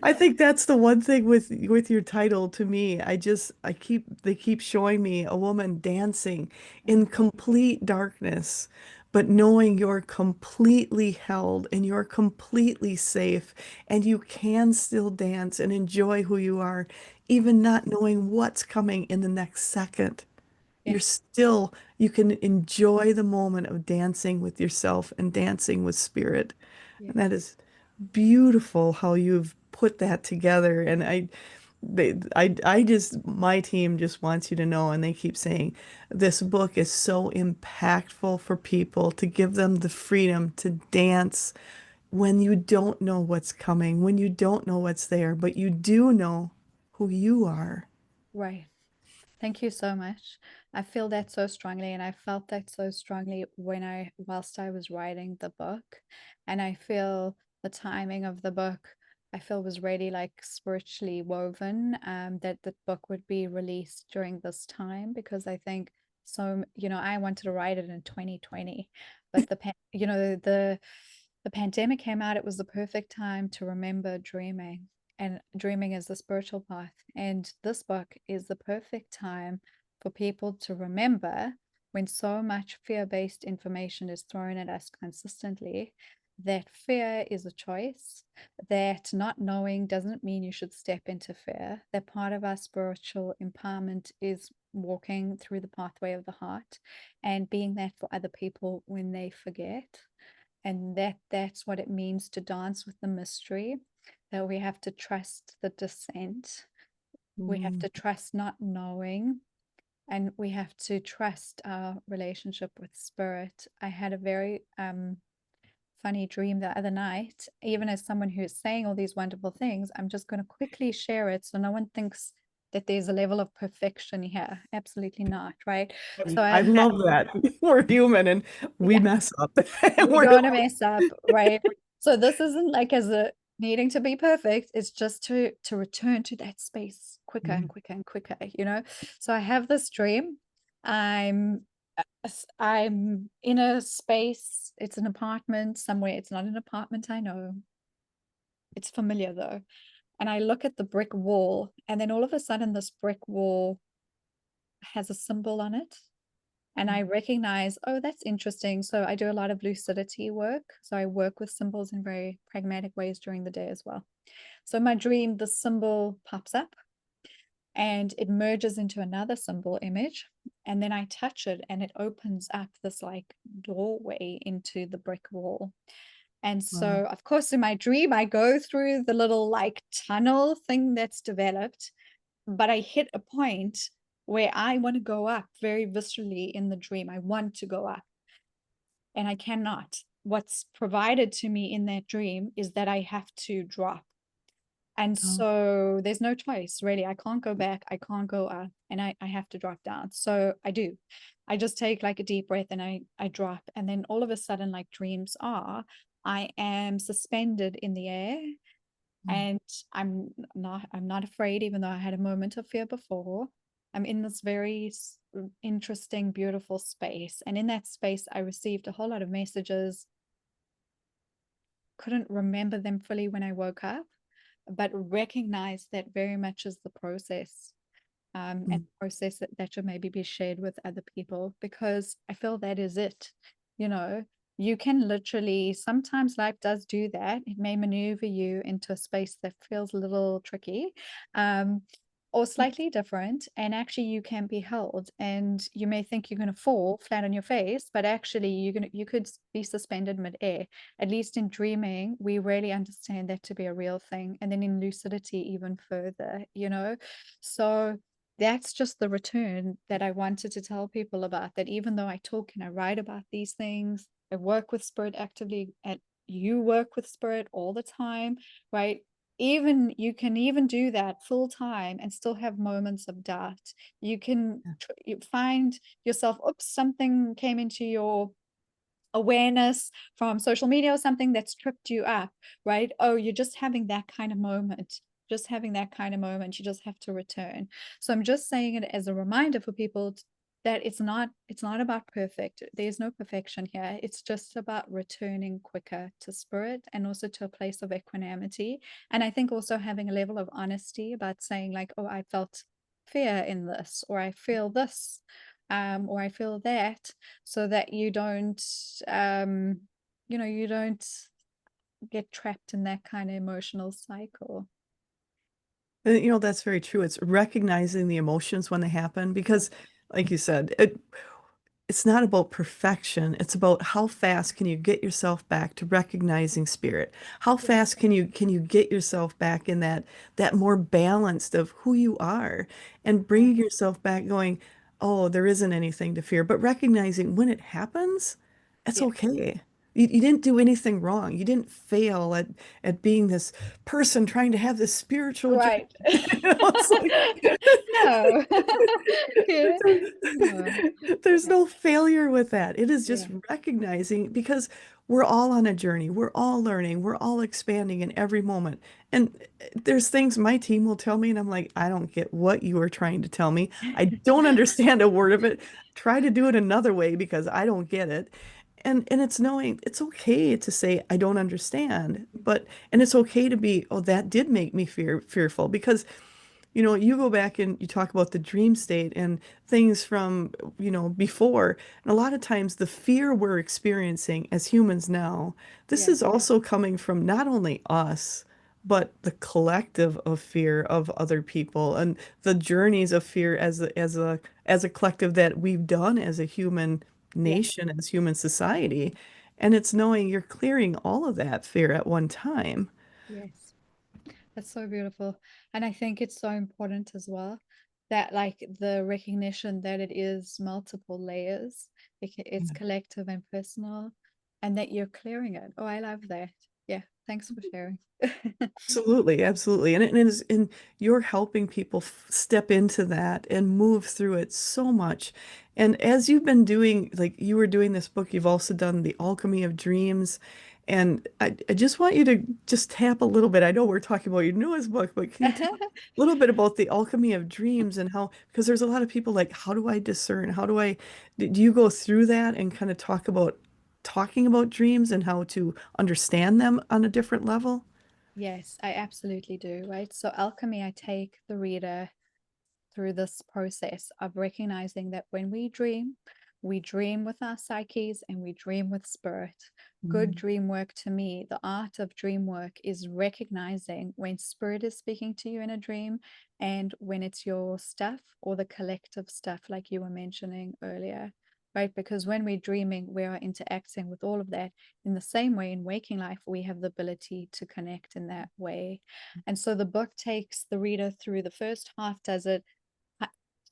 I think that's the one thing with your title to me. They keep showing me a woman dancing in complete darkness, but knowing you're completely held and you're completely safe and you can still dance and enjoy who you are, even not knowing what's coming in the next second. Yeah. you can enjoy the moment of dancing with yourself and dancing with spirit. Yeah. And that is beautiful how you've put that together. And I just, my team just wants you to know, and they keep saying this book is so impactful for people to give them the freedom to dance when you don't know what's coming, when you don't know what's there, but you do know who you are. Right. Thank you so much. I feel that so strongly, and I felt that so strongly whilst I was writing the book. And I feel the timing of the book, I feel was really like spiritually woven, that the book would be released during this time because I think so, I wanted to write it in 2020, but the pandemic came out, it was the perfect time to remember dreaming. And dreaming is the spiritual path. And this book is the perfect time for people to remember when so much fear based information is thrown at us consistently that fear is a choice, that not knowing doesn't mean you should step into fear, that part of our spiritual empowerment is walking through the pathway of the heart and being that for other people when they forget, and that's what it means to dance with the mystery, that we have to trust the descent, we have Mm. to trust not knowing, and we have to trust our relationship with spirit. I had a very funny dream the other night. Even as someone who is saying all these wonderful things, I'm just going to quickly share it so no one thinks that there's a level of perfection here. Absolutely not, right? So I I had, love that. We're human and we yeah, mess up. we're We're going to mess up, right? So this isn't like as a needing to be perfect. It's just to return to that space quicker and quicker and quicker, So I have this dream. I'm I'm in a space. It's an apartment somewhere. It's not an apartment, I know. It's familiar though. And I look at the brick wall, and then all of a sudden, this brick wall has a symbol on it. And I recognize, oh, that's interesting. So I do a lot of lucidity work. So I work with symbols in very pragmatic ways during the day as well. So in my dream, the symbol pops up and it merges into another symbol image. And then I touch it and it opens up this like doorway into the brick wall. And Wow. so, of course, in my dream, I go through the little like tunnel thing that's developed, but I hit a point where I want to go up very viscerally in the dream. I want to go up and I cannot. What's provided to me in that dream is that I have to drop. And Oh, so there's no choice, really. I can't go back. I can't go up and I have to drop down. So I do. I just take like a deep breath and I drop. And then all of a sudden, like dreams are, I am suspended in the air and I'm not afraid, even though I had a moment of fear before. I'm in this very interesting, beautiful space, and in that space I received a whole lot of messages. Couldn't remember them fully when I woke up, but recognized that very much as the process, and mm. process that should maybe be shared with other people, because I feel that is it. You know, you can literally, sometimes life does do that. It may maneuver you into a space that feels a little tricky, um, or slightly different, and actually you can be held. And you may think you're going to fall flat on your face, but actually you could be suspended midair. At least in dreaming, we really understand that to be a real thing, and then in lucidity even further. So that's just the return that I wanted to tell people about, that even though I talk and I write about these things, I work with spirit actively, and you work with spirit all the time, right? Even you can even do that full time and still have moments of doubt. You can you find yourself, oops, something came into your awareness from social media or something that's tripped you up, right? Oh, you're just having that kind of moment. Just having that kind of moment. You just have to return. So I'm just saying it as a reminder for people that it's not about perfect. There's no perfection here. It's just about returning quicker to spirit and also to a place of equanimity. And I think also having a level of honesty about saying like, oh, I felt fear in this, or I feel this, or I feel that, so that um you don't get trapped in that kind of emotional cycle. And, that's very true. It's recognizing the emotions when they happen because like you said, it's not about perfection. It's about how fast can you get yourself back to recognizing spirit? How Yeah, fast can you get yourself back in that more balanced of who you are and yeah, bringing yourself back going, oh, there isn't anything to fear, but recognizing when it happens, it's yeah. okay. You didn't do anything wrong. You didn't fail at being this person trying to have this spiritual journey. Right. It's like No. Yeah. No. there's no failure with that. It is just Yeah. recognizing because we're all on a journey. We're all learning. We're all expanding in every moment. And there's things my team will tell me, and I'm like, I don't get what you are trying to tell me. I don't understand a word of it. Try to do it another way because I don't get it. And it's knowing it's okay to say I don't understand, but and it's okay to be, oh, that did make me fearful because you go back and you talk about the dream state and things from, before. And a lot of times the fear we're experiencing as humans now, this Yeah. is also coming from not only us, but the collective of fear of other people and the journeys of fear as a collective that we've done as a human Yeah. nation, as human society. And it's knowing you're clearing all of that fear at one time. Yes. That's so beautiful. And I think it's so important as well that like the recognition that it is multiple layers, it's collective and personal, and that you're clearing it. Oh, I love that. Yeah. Thanks for sharing. Absolutely, absolutely. And you're helping people step into that and move through it so much. And as you've been doing, like you were doing this book, you've also done the Alchemy of Dreams. And I just want you to just tap a little bit. I know we're talking about your newest book, but can you tell a little bit about the Alchemy of Dreams and how, because there's a lot of people like, how do I discern? Do you go through that and kind of talking about dreams and how to understand them on a different level? Yes, I absolutely do. Right. So, alchemy, I take the reader through this process of recognizing that when we dream with our psyches and we dream with spirit. Good Mm. dream work to me, the art of dream work is recognizing when spirit is speaking to you in a dream and when it's your stuff or the collective stuff, like you were mentioning earlier. Right, because when we're dreaming, we are interacting with all of that in the same way in waking life, we have the ability to connect in that way. And so the book takes the reader through the first half, does it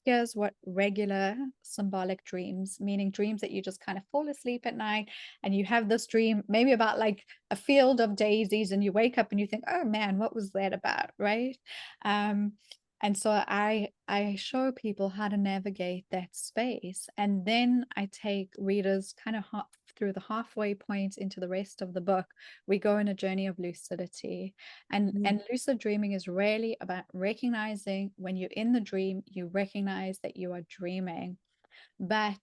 here's what regular symbolic dreams, meaning dreams that you just kind of fall asleep at night and you have this dream, maybe about like a field of daisies, and you wake up and you think, oh man, what was that about? Right. Um, and so I show people how to navigate that space. And then I take readers kind of through the halfway point into the rest of the book. We go on a journey of lucidity, and lucid dreaming is really about recognizing when you're in the dream, you recognize that you are dreaming. But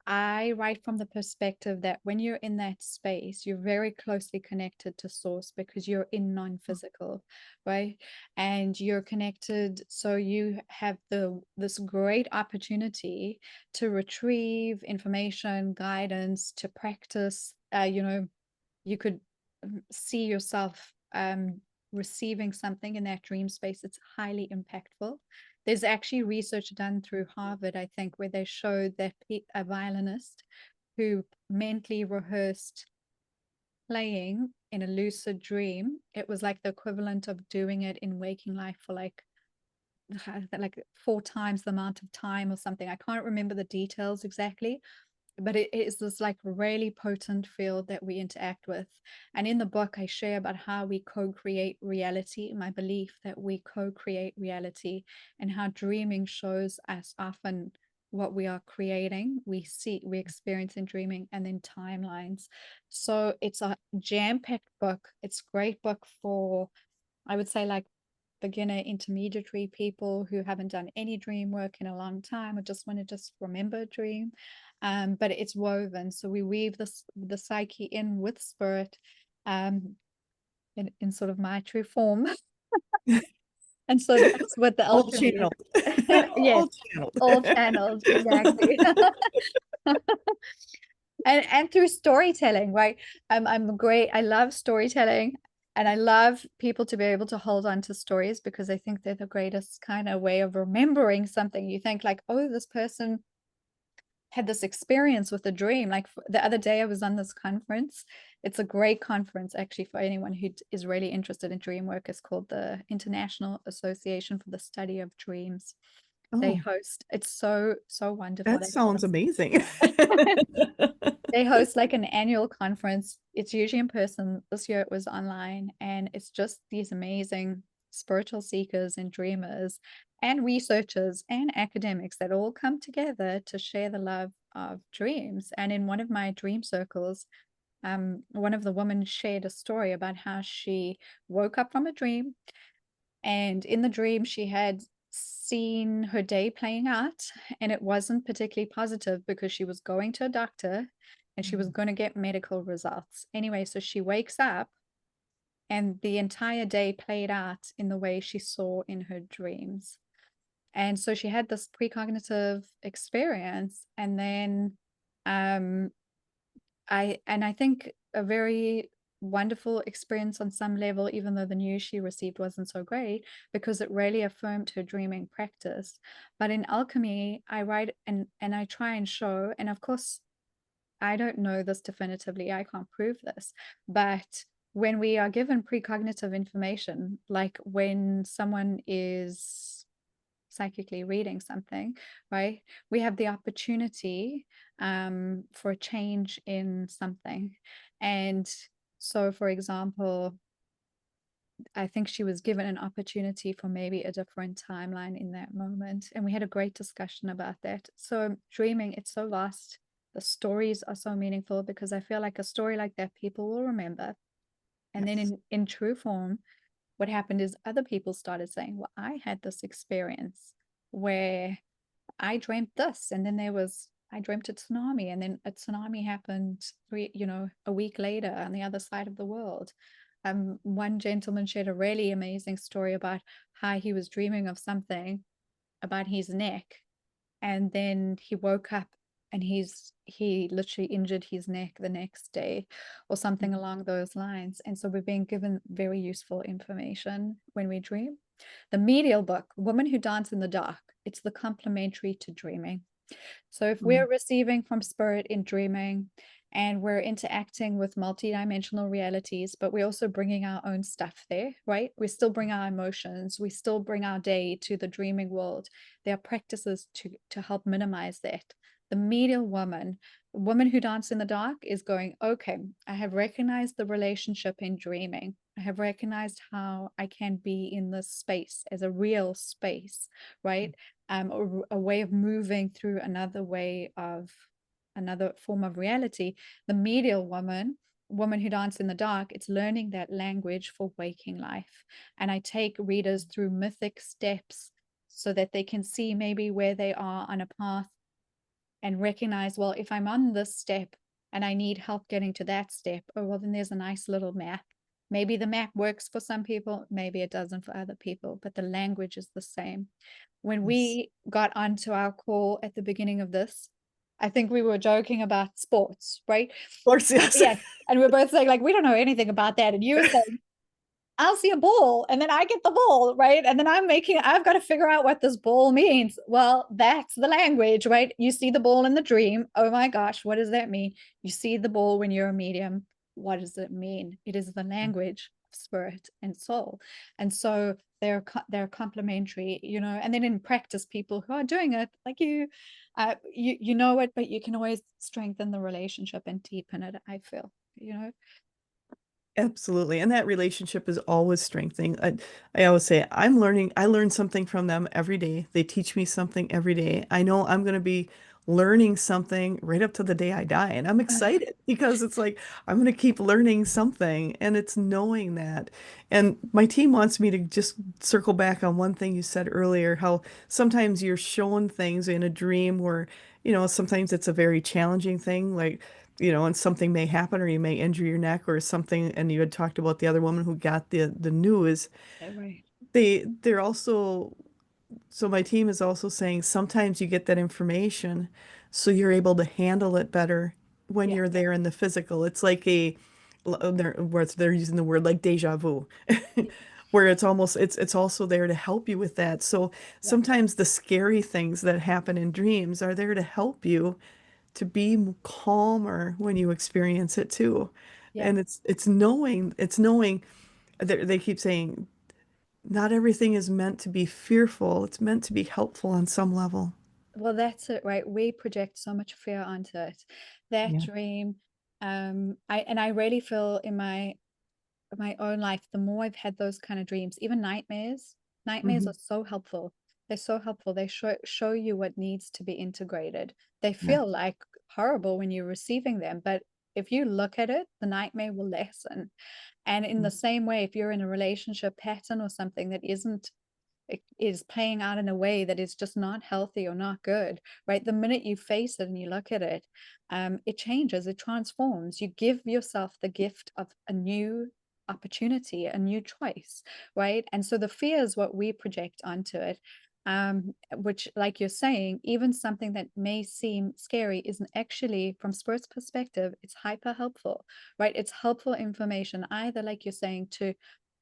I write from the perspective that when you're in that space, you're very closely connected to source because you're in non-physical, right? And you're connected, so you have this great opportunity to retrieve information, guidance, to practice. You could see yourself receiving something in that dream space. It's highly impactful. There's actually research done through Harvard, I think, where they showed that a violinist who mentally rehearsed playing in a lucid dream, it was like the equivalent of doing it in waking life for like 4 times the amount of time or something. I can't remember the details exactly, but it is this like really potent field that we interact with. And in the book, I share about how we co-create reality, my belief that we co-create reality, and how dreaming shows us often what we are creating. We experience in dreaming, and then timelines. So it's a jam-packed book. It's a great book for, I would say, like beginner intermediary people who haven't done any dream work in a long time or just want to just remember a dream. But it's woven, so we weave the psyche in with spirit, um, in sort of my true form. And so that's what the All alchemy is. channeled. Yes, All channeled. all channels, exactly. And through storytelling, right? I'm great. I love storytelling. And I love people to be able to hold on to stories because I think they're the greatest kind of way of remembering something. You think like, oh, this person had this experience with a dream. Like the other day, I was on this conference. It's a great conference, actually, for anyone who is really interested in dream work. It's called the International Association for the Study of Dreams. They Oh, host, it's so, so wonderful. that sounds amazing. They host like an annual conference. It's usually in person. This year it was online, and it's just these amazing spiritual seekers and dreamers and researchers and academics that all come together to share the love of dreams. And in one of my dream circles, one of the women shared a story about how she woke up from a dream, and in the dream, she had seen her day playing out, and it wasn't particularly positive because she was going to a doctor and she was going to get medical results. Anyway, so she wakes up, and the entire day played out in the way she saw in her dreams. And so she had this precognitive experience, and then um, I think a very wonderful experience on some level, even though the news she received wasn't so great, because it really affirmed her dreaming practice. But in alchemy, I write and I try and show, and of course, I don't know this definitively, I can't prove this, but when we are given precognitive information, like when someone is psychically reading something, right? We have the opportunity for a change in something. And so, for example, I think she was given an opportunity for maybe a different timeline in that moment. And we had a great discussion about that. So, dreaming, it's so vast. The stories are so meaningful because I feel like a story like that people will remember. And then Yes. in true form, what happened is other people started saying, well, I had this experience where I dreamt this, and then I dreamt a tsunami, and then a tsunami happened a week later on the other side of the world. One gentleman shared a really amazing story about how he was dreaming of something about his neck, and then he woke up and he literally injured his neck the next day or something along those lines. And so we're being given very useful information when we dream. The medial book, Woman Who Dance in the Dark, it's the complementary to dreaming. So if Mm. we're receiving from spirit in dreaming and we're interacting with multidimensional realities, but we're also bringing our own stuff there, right? We still bring our emotions, we still bring our day to the dreaming world. There are practices to help minimize that. The medial woman who dances in the dark, is going, okay, I have recognized the relationship in dreaming. I have recognized how I can be in this space as a real space, right? A way of moving through another form of reality. The medial woman who dances in the dark, it's learning that language for waking life. And I take readers through mythic steps so that they can see maybe where they are on a path and recognize, well, if I'm on this step and I need help getting to that step, oh, well, then there's a nice little map. Maybe the map works for some people, maybe it doesn't for other people, but the language is the same. When Yes. we got onto our call at the beginning of this, I think we were joking about sports, right? Of course, yes. Yes. And we're both saying, like, we don't know anything about that. And you were saying, I'll see a ball and then I get the ball, right? And then I've got to figure out what this ball means. Well, that's the language, right? You see the ball in the dream. Oh my gosh, what does that mean? You see the ball when you're a medium. What does it mean? It is the language of spirit and soul. And so they're complementary, and then in practice, people who are doing it like you know it, but you can always strengthen the relationship and deepen it, I feel. Absolutely. And that relationship is always strengthening. I always say, I learn something from them every day. They teach me something every day. I know I'm going to be learning something right up to the day I die. And I'm excited because it's like, I'm going to keep learning something. And it's knowing that. And my team wants me to just circle back on one thing you said earlier, how sometimes you're shown things in a dream where, sometimes it's a very challenging thing. Like, and something may happen or you may injure your neck or something. And you had talked about the other woman who got the news. Right. They're also, so my team is also saying sometimes you get that information so you're able to handle it better when Yeah. you're there in the physical. It's like where they're using the word like deja vu, where it's almost it's also there to help you with that. So Yeah. sometimes the scary things that happen in dreams are there to help you to be calmer when you experience it too. Yeah. And it's knowing they keep saying not everything is meant to be fearful. It's meant to be helpful on some level. Well, that's it, right? We project so much fear onto it. That Yeah. dream, I really feel in my own life, the more I've had those kind of dreams, even nightmares Hmm. are so helpful. They're so helpful. They show you what needs to be integrated. They Yeah. feel like horrible when you're receiving them, but if you look at it, the nightmare will lessen. And in the same way, if you're in a relationship pattern or something that isn't it is playing out in a way that is just not healthy or not good, right? The minute you face it and you look at it, it changes, it transforms. You give yourself the gift of a new opportunity, a new choice, right? And so the fear is what we project onto it. Which, like you're saying, even something that may seem scary isn't actually, from Spirit's perspective, it's hyper helpful, right? It's helpful information, either like you're saying,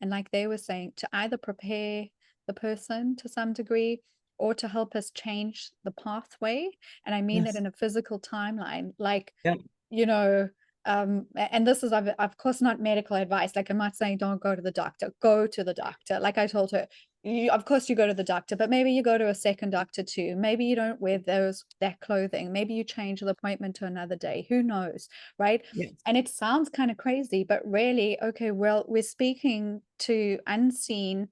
and like they were saying, to either prepare the person to some degree or to help us change the pathway. And I mean that Yes. in a physical timeline, like, Yeah. you know, and this is of course not medical advice. Like I'm not saying don't go to the doctor, go to the doctor. Like I told her, of course you go to the doctor, but maybe you go to a second doctor too. Maybe you don't wear that clothing. Maybe you change the appointment to another day. Who knows, right? Yes. And it sounds kind of crazy, but really, okay, well, we're speaking to unseen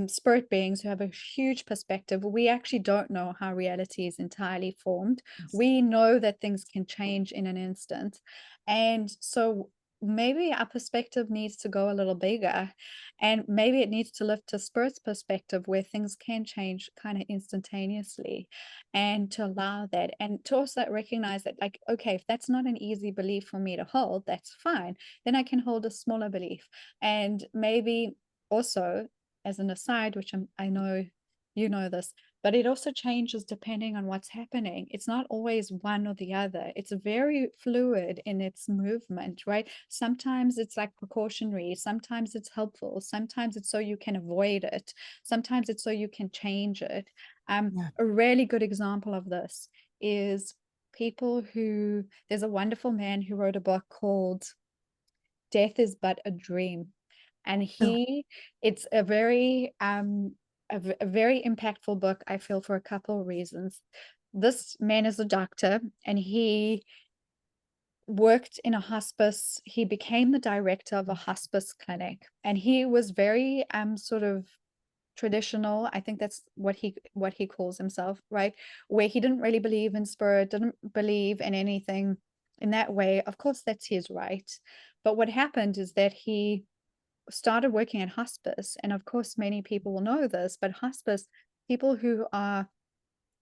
spirit beings who have a huge perspective. We actually don't know how reality is entirely formed. Yes. We know that things can change in an instant. And so maybe our perspective needs to go a little bigger, and maybe it needs to lift to spirit's perspective where things can change kind of instantaneously, and to allow that, and to also recognize that, like, okay, if that's not an easy belief for me to hold, that's fine. Then I can hold a smaller belief. And maybe also, as an aside, which I know you know this, but it also changes depending on what's happening. It's not always one or the other. It's very fluid in its movement, right? Sometimes it's like precautionary, sometimes it's helpful, sometimes it's so you can avoid it, sometimes it's so you can change it. Yeah. A really good example of this is people who, there's a wonderful man who wrote a book called Death is But a Dream. And Oh, it's a very a very impactful book, I feel, for a couple of reasons. This man is a doctor, and he worked in a hospice. He became the director of a hospice clinic, and he was very sort of traditional. I think that's what he calls himself, right? Where he didn't really believe in spirit, didn't believe in anything in that way. Of course, that's his right. But what happened is that he started working at hospice. And of course, many people will know this, but hospice, people who are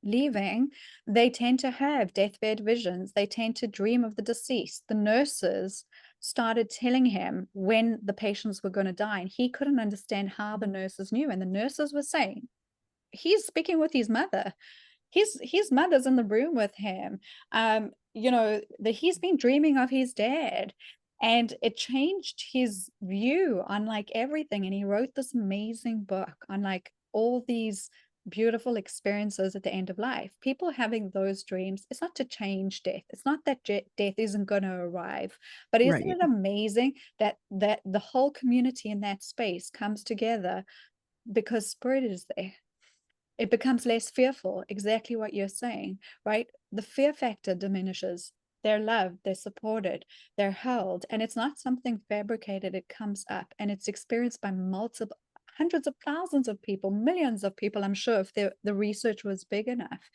leaving, they tend to have deathbed visions. They tend to dream of the deceased. The nurses started telling him when the patients were going to die, and he couldn't understand how the nurses knew. And the nurses were saying, he's speaking with his mother. His mother's in the room with him. That he's been dreaming of his dad. And it changed his view on like everything. And he wrote this amazing book on like all these beautiful experiences at the end of life. People having those dreams, it's not to change death. It's not that death isn't going to arrive. But isn't right. it amazing that the whole community in that space comes together because spirit is there? It becomes less fearful, exactly what you're saying, right? The fear factor diminishes. They're loved, they're supported, they're held, and it's not something fabricated. It comes up and it's experienced by multiple hundreds of thousands of people, millions of people, I'm sure, if the research was big enough,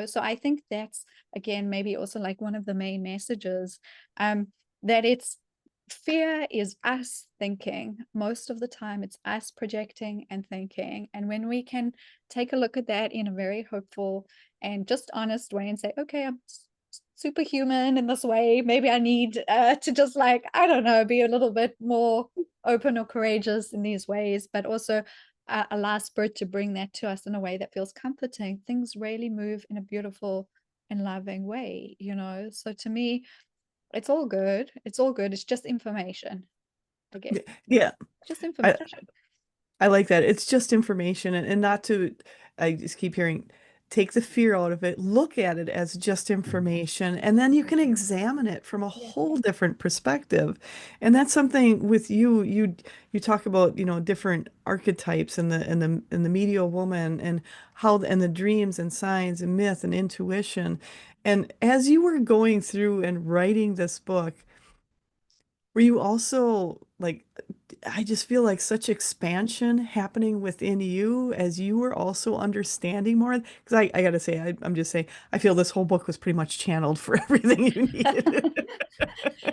So I think that's, again, maybe also like one of the main messages, that it's fear is us thinking. Most of the time it's us projecting and thinking. And when we can take a look at that in a very hopeful and just honest way and say, okay, I'm superhuman in this way. Maybe I need to just, like, I don't know, be a little bit more open or courageous in these ways, but also allow spirit to bring that to us in a way that feels comforting. Things really move in a beautiful and loving way. So to me, It's all good. It's all good. It's just information, I guess. Yeah. Just I, information. I like that. It's just information and not to, I just keep hearing, take the fear out of it, look at it as just information, and then you can examine it from a Yeah. whole different perspective. And that's something with you, you talk about, different archetypes and the medial woman and how and the dreams and signs and myth and intuition. And as you were going through and writing this book, were you also like, I just feel like such expansion happening within you as you were also understanding more? Because I gotta say, I'm just saying, I feel this whole book was pretty much channeled for everything you needed.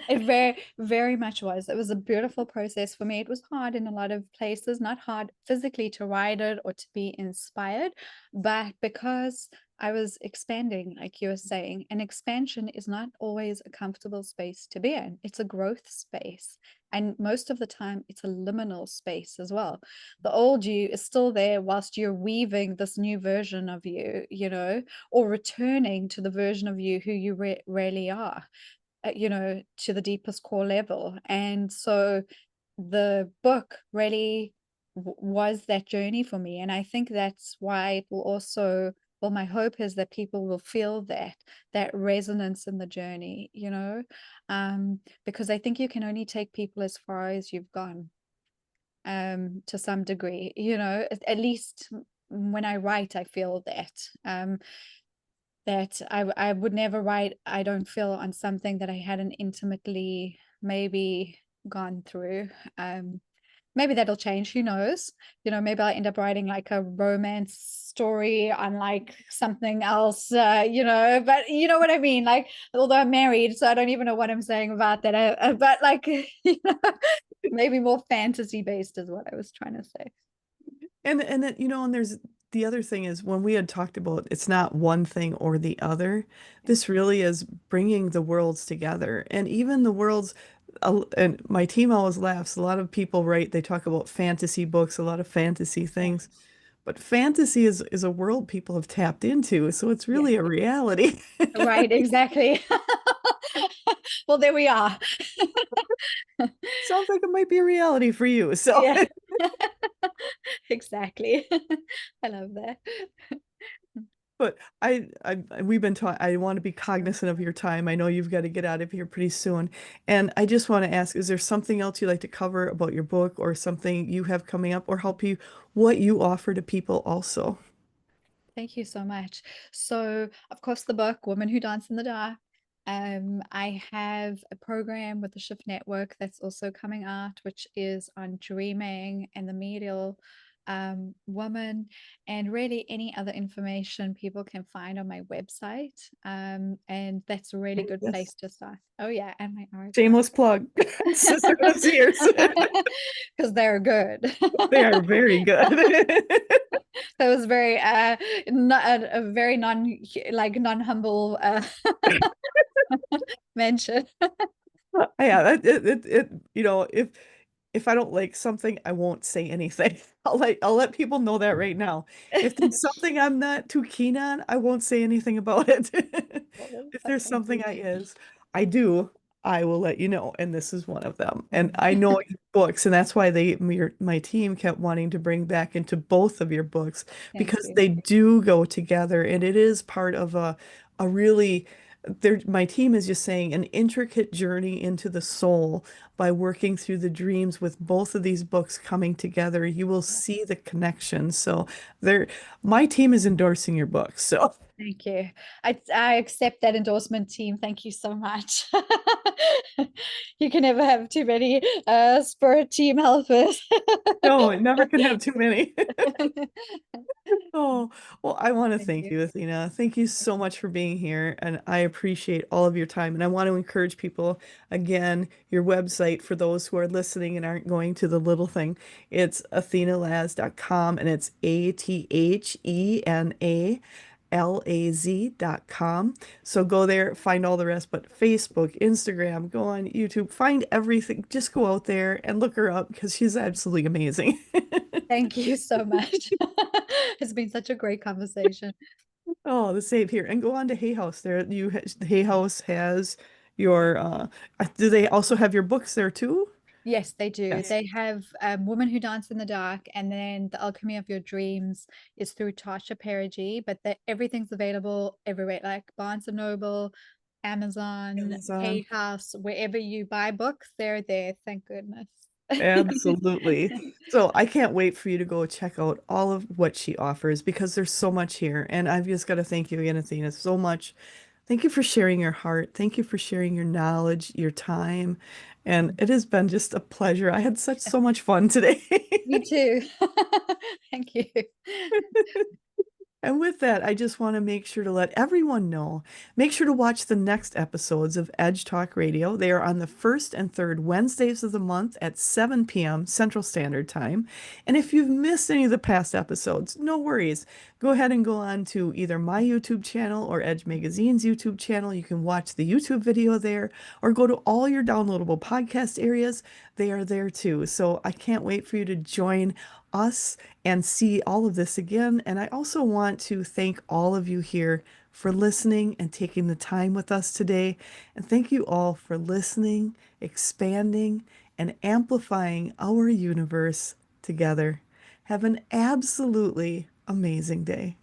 It very, very much was. It was a beautiful process for me. It was hard in a lot of places, not hard physically to write it or to be inspired, but because I was expanding, like you were saying, and expansion is not always a comfortable space to be in. It's a growth space. And most of the time, it's a liminal space as well. The old you is still there whilst you're weaving this new version of you, or returning to the version of you who you really are, to the deepest core level. And so the book really was that journey for me. And I think that's why it will also, well, my hope is that people will feel that resonance in the journey, because I think you can only take people as far as you've gone, to some degree, at least when I write, I feel that I would never write, I don't feel, on something that I hadn't intimately maybe gone through. Maybe that'll change, who knows? Maybe I'll end up writing like a romance story on like something else, but you know what I mean? Like, although I'm married, so I don't even know what I'm saying about that. But like, maybe more fantasy based is what I was trying to say. And then, and there's the other thing is when we had talked about it's not one thing or the other, this really is bringing the worlds together. And even the worlds, and my team always laughs. A lot of people write, they talk about fantasy books, a lot of fantasy Yeah. things, but fantasy is a world people have tapped into, so it's Yeah. really a reality. Right, exactly. Well, there we are. Sounds like it might be a reality for you. So Yeah. Exactly. I love that. but we've been talking. I want to be cognizant of your time. I know you've got to get out of here pretty soon, and I just want to ask: is there something else you'd like to cover about your book, or something you have coming up, or help you what you offer to people also? Thank you so much. So, of course, the book Women Who Dance in the Dark. I have a program with the Shift Network that's also coming out, which is on dreaming and the medial woman, and really any other information people can find on my website. And that's a really good place Yes, to start. Oh yeah, and my archive. shameless plug. Sisterhood of Seers. Because they're good. They are very good. That was very not a very non-humble mention. Yeah, if I don't like something, I won't say anything. I'll let people know that right now. If there's something I'm not too keen on, I won't say anything about it. Oh, If there's thank something you. I do, I will let you know, and this is one of them. And I know your books, and that's why my team kept wanting to bring back into both of your books Thank because you. they do go together, and it is part of a really my team is just saying an intricate journey into the soul by working through the dreams with both of these books coming together. You will see the connection. So there, my team is endorsing your book. So Thank you. I accept that endorsement, team. Thank you so much. You can never have too many spirit team helpers. no, it never can have too many. Oh, well, I want to Thank thank you. you, Athena. Thank you so much for being here, and I appreciate all of your time. And I want to encourage people again, your website for those who are listening and aren't going to the little thing. It's athenalaz.com and it's ATHENALAZ.com. So go there, find all the rest, but Facebook, Instagram, go on YouTube, find everything. Just go out there and look her up because she's absolutely amazing. Thank you so much. It's been such a great conversation. Oh, the save here and go on to Hay House. Hay House has your do they also have your books there too? Yes, they do. Yes. They have Women Who Dance in the Dark, and then The Alchemy of Your Dreams is through Tasha Perigi, but everything's available everywhere, like Barnes& and Noble, Amazon, Amazon. Hay House, wherever you buy books, they're there. Thank goodness. Absolutely. So I can't wait for you to go check out all of what she offers because there's so much here. And I've just got to thank you again, Athena, so much. Thank you for sharing your heart. Thank you for sharing your knowledge, your time. And it has been just a pleasure. I had such so much fun today. Me too. Thank you. And with that, I just want to make sure to let everyone know. Make sure to watch the next episodes of Edge Talk Radio. They are on the first and third Wednesdays of the month at 7 p.m. Central Standard Time. And if you've missed any of the past episodes, no worries. Go ahead and go on to either my YouTube channel or Edge Magazine's YouTube channel. You can watch the YouTube video there or go to all your downloadable podcast areas. They are there too. So I can't wait for you to join us and see all of this again. And I also want to thank all of you here for listening and taking the time with us today. And thank you all for listening, expanding, and amplifying our universe together. Have an absolutely amazing day.